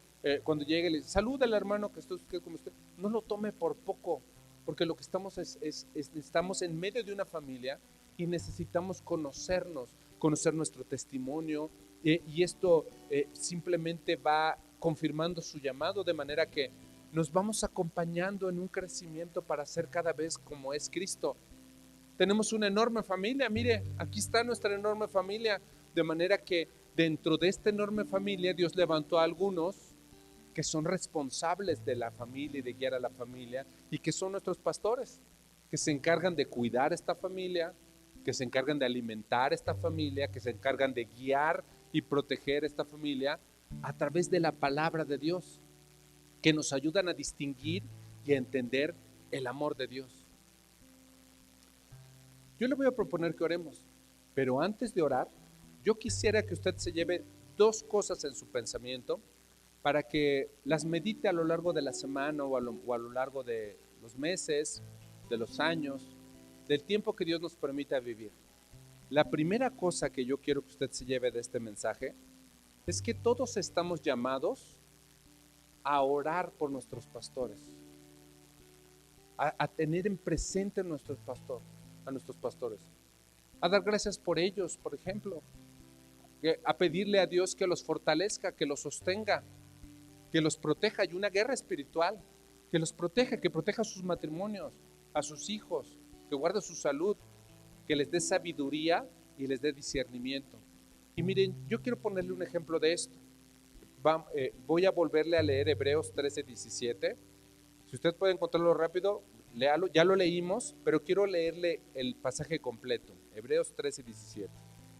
cuando llegue, le dicen, saluda al hermano que está usted como usted, no lo tome por poco, porque lo que estamos estamos en medio de una familia y necesitamos conocernos, conocer nuestro testimonio, y esto simplemente va confirmando su llamado, de manera que nos vamos acompañando en un crecimiento para ser cada vez como es Cristo. Tenemos una enorme familia, mire, aquí está nuestra enorme familia, de manera que dentro de esta enorme familia Dios levantó a algunos que son responsables de la familia y de guiar a la familia, y que son nuestros pastores, que se encargan de cuidar esta familia, que se encargan de alimentar esta familia, que se encargan de guiar y proteger esta familia a través de la palabra de Dios, que nos ayudan a distinguir y a entender el amor de Dios. Yo le voy a proponer que oremos, pero antes de orar, yo quisiera que usted se lleve 2 cosas en su pensamiento para que las medite a lo largo de la semana o a lo largo de los meses, de los años, del tiempo que Dios nos permita vivir. La primera cosa que yo quiero que usted se lleve de este mensaje es que todos estamos llamados a orar por nuestros pastores, a tener en presente a nuestros pastores, a dar gracias por ellos, por ejemplo, a pedirle a Dios que los fortalezca, que los sostenga, que los proteja. Hay una guerra espiritual, que los proteja, que proteja sus matrimonios, a sus hijos, que guarde su salud, que les dé sabiduría y les dé discernimiento. Y miren, yo quiero ponerle un ejemplo de esto. Voy a volverle a leer Hebreos 13:17. Si usted puede encontrarlo rápido, léalo, ya lo leímos, pero quiero leerle el pasaje completo, Hebreos 13:17.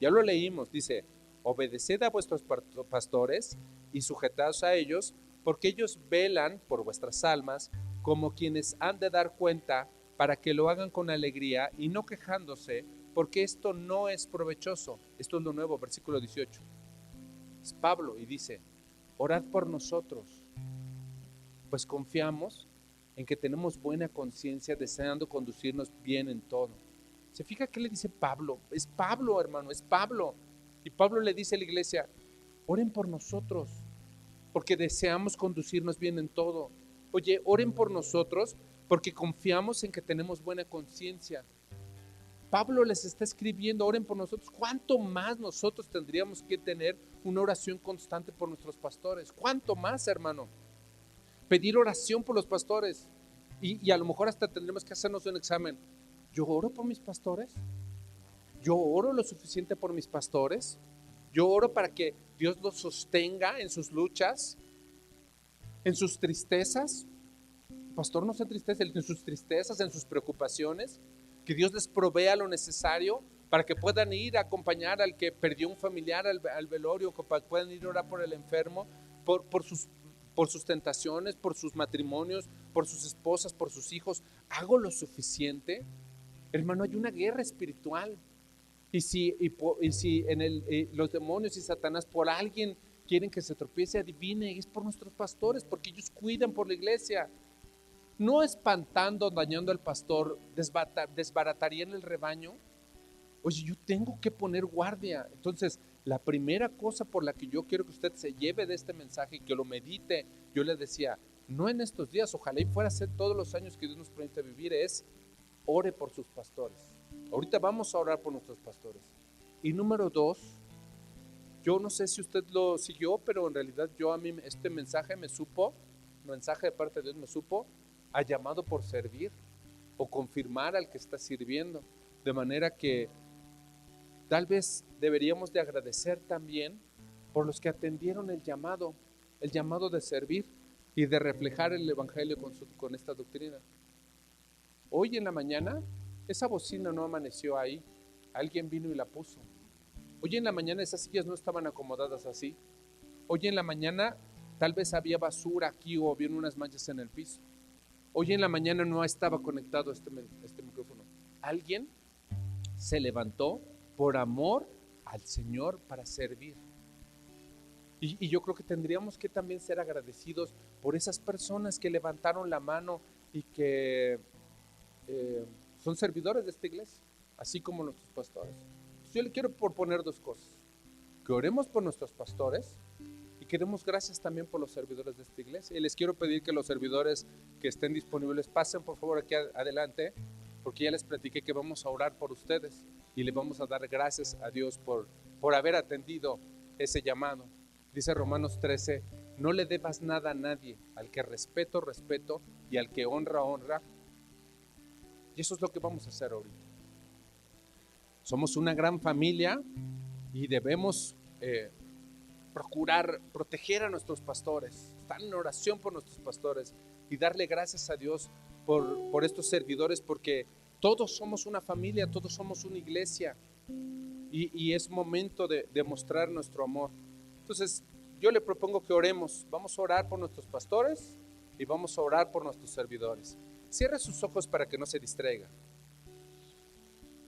Ya lo leímos, dice, obedeced a vuestros pastores y sujetaos a ellos, porque ellos velan por vuestras almas como quienes han de dar cuenta, para que lo hagan con alegría y no quejándose, porque esto no es provechoso. Esto es lo nuevo, versículo 18. Es Pablo y dice, orad por nosotros, pues confiamos en que tenemos buena conciencia, deseando conducirnos bien en todo. ¿Se fija qué le dice Pablo? Es Pablo, hermano, es Pablo. Y Pablo le dice a la iglesia, oren por nosotros, porque deseamos conducirnos bien en todo. Oye, oren por nosotros, porque confiamos en que tenemos buena conciencia. Pablo les está escribiendo, oren por nosotros. ¿Cuánto más nosotros tendríamos que tener una oración constante por nuestros pastores? ¿Cuánto más, hermano? Pedir oración por los pastores. Y a lo mejor hasta tendremos que hacernos un examen. ¿Yo oro por mis pastores? ¿Yo oro lo suficiente por mis pastores? ¿Yo oro para que Dios los sostenga en sus luchas, en sus tristezas? El pastor no se entristece, en sus tristezas, en sus preocupaciones, que Dios les provea lo necesario para que puedan ir a acompañar al que perdió un familiar al velorio, que puedan ir a orar por el enfermo, por sus tentaciones, por sus matrimonios, por sus esposas, por sus hijos. ¿Hago lo suficiente? Hermano, hay una guerra espiritual. Y si los demonios y Satanás por alguien quieren que se tropiece, adivine, es por nuestros pastores, porque ellos cuidan por la iglesia. No espantando, dañando al pastor, desbaratarían el rebaño. Oye, yo tengo que poner guardia. Entonces, la primera cosa por la que yo quiero que usted se lleve de este mensaje y que lo medite, yo le decía, no en estos días, ojalá y fuera a ser todos los años que Dios nos permite vivir, es ore por sus pastores. Ahorita vamos a orar por nuestros pastores. Y número 2, yo no sé si usted lo siguió, pero en realidad a mí este mensaje mensaje de parte de Dios me supo a llamado por servir o confirmar al que está sirviendo. De manera que tal vez deberíamos de agradecer también por los que atendieron el llamado de servir y de reflejar el evangelio con esta doctrina. Hoy en la mañana, esa bocina no amaneció ahí, alguien vino y la puso. Hoy en la mañana esas sillas no estaban acomodadas así. Hoy en la mañana tal vez había basura aquí o había unas manchas en el piso. Hoy en la mañana no estaba conectado este micrófono. Alguien se levantó por amor al Señor para servir. Y yo creo que tendríamos que también ser agradecidos por esas personas que levantaron la mano y que son servidores de esta iglesia, así como nuestros pastores. Yo le quiero proponer 2 cosas: que oremos por nuestros pastores y que demos gracias también por los servidores de esta iglesia. Y les quiero pedir que los servidores que estén disponibles pasen por favor aquí adelante, porque ya les platiqué que vamos a orar por ustedes y le vamos a dar gracias a Dios por haber atendido ese llamado. Dice Romanos 13, no le debas nada a nadie, al que respeto, y al que honra. Y eso es lo que vamos a hacer ahorita. Somos una gran familia y debemos procurar proteger a nuestros pastores, estar en oración por nuestros pastores y darle gracias a Dios por estos servidores, porque todos somos una familia, todos somos una iglesia y es momento de mostrar nuestro amor. Entonces yo le propongo que oremos. Vamos a orar por nuestros pastores y vamos a orar por nuestros servidores. Cierre sus ojos para que no se distraiga.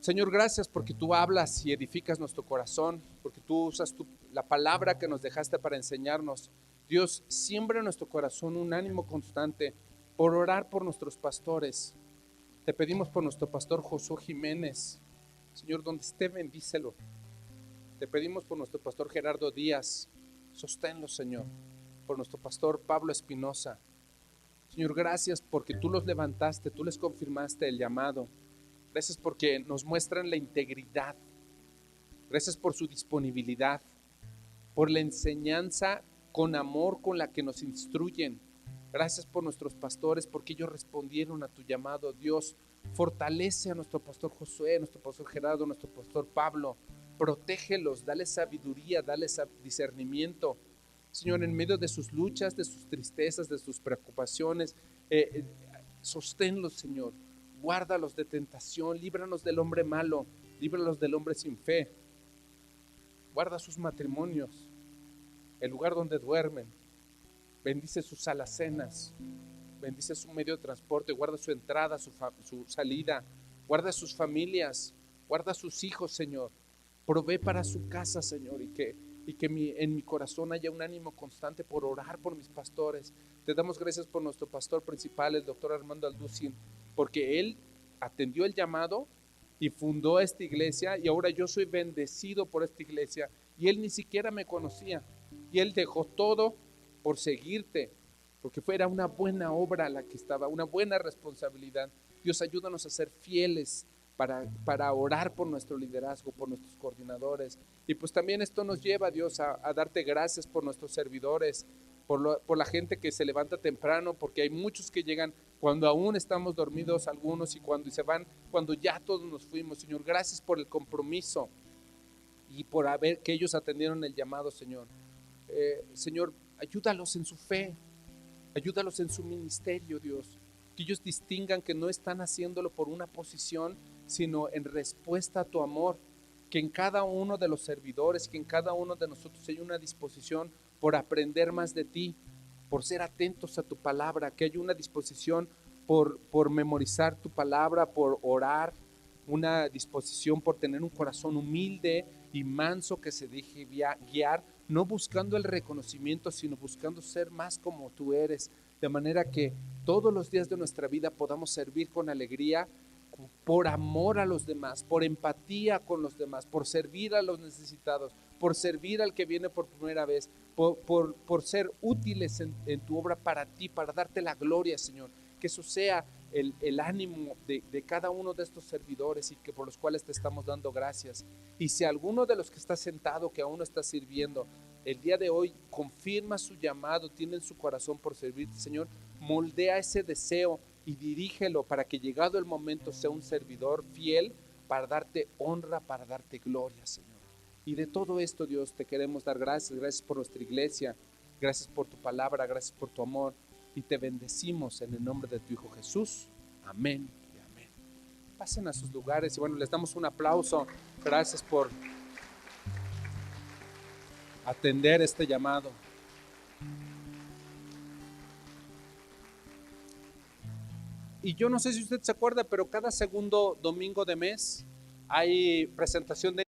Señor, gracias porque tú hablas y edificas nuestro corazón, porque tú usas la palabra que nos dejaste para enseñarnos. Dios, siembra en nuestro corazón un ánimo constante por orar por nuestros pastores. Te pedimos por nuestro pastor Josué Jiménez. Señor, donde esté, bendícelo. Te pedimos por nuestro pastor Gerardo Díaz. Sosténlo, Señor. Por nuestro pastor Pablo Espinosa. Señor, gracias porque tú los levantaste, tú les confirmaste el llamado. Gracias porque nos muestran la integridad. Gracias por su disponibilidad, por la enseñanza con amor con la que nos instruyen. Gracias por nuestros pastores, porque ellos respondieron a tu llamado. Dios, fortalece a nuestro pastor Josué, a nuestro pastor Gerardo, a nuestro pastor Pablo. Protégelos, dale sabiduría, dale discernimiento. Señor, en medio de sus luchas, de sus tristezas, de sus preocupaciones, Sosténlos, Señor. Guárdalos de tentación, líbranos del hombre malo, líbralos del hombre sin fe. Guarda sus matrimonios, el lugar donde duermen. Bendice sus alacenas, bendice su medio de transporte, guarda su entrada, su salida, guarda sus familias, guarda sus hijos, Señor. Provee para su casa, Señor, y que en mi corazón haya un ánimo constante por orar por mis pastores. Te damos gracias por nuestro pastor principal, el doctor Armando Alducin, porque él atendió el llamado y fundó esta iglesia, y ahora yo soy bendecido por esta iglesia, y él ni siquiera me conocía, y él dejó todo por seguirte, porque era una buena obra la que estaba, una buena responsabilidad. Dios, ayúdanos a ser fieles para orar por nuestro liderazgo, por nuestros coordinadores. Y pues también esto nos lleva, Dios, a darte gracias por nuestros servidores, por la gente que se levanta temprano, porque hay muchos que llegan cuando aún estamos dormidos algunos, y cuando se van, cuando ya todos nos fuimos. Señor, gracias por el compromiso y por que ellos atendieron el llamado, Señor. Señor, ayúdalos en su fe, ayúdalos en su ministerio, Dios, que ellos distingan que no están haciéndolo por una posición, sino en respuesta a tu amor, que en cada uno de los servidores, que en cada uno de nosotros hay una disposición por aprender más de ti, por ser atentos a tu palabra, que hay una disposición por memorizar tu palabra, por orar, una disposición por tener un corazón humilde y manso que se deje guiar, no buscando el reconocimiento, sino buscando ser más como tú eres, de manera que todos los días de nuestra vida podamos servir con alegría, por amor a los demás, por empatía con los demás, por servir a los necesitados, por servir al que viene por primera vez, por ser útiles en tu obra para ti, para darte la gloria, Señor. Que eso sea el ánimo de cada uno de estos servidores, y que por los cuales te estamos dando gracias. Y si alguno de los que está sentado, que aún no está sirviendo, el día de hoy confirma su llamado, tiene en su corazón por servirte, Señor, moldea ese deseo y dirígelo para que, llegado el momento, sea un servidor fiel para darte honra, para darte gloria, Señor. Y de todo esto, Dios, te queremos dar gracias. Gracias por nuestra iglesia, gracias por tu palabra, gracias por tu amor, y te bendecimos en el nombre de tu Hijo Jesús. Amén y amén. Pasen a sus lugares y bueno, les damos un aplauso. Gracias por atender este llamado. Y yo no sé si usted se acuerda, pero cada segundo domingo de mes hay presentación de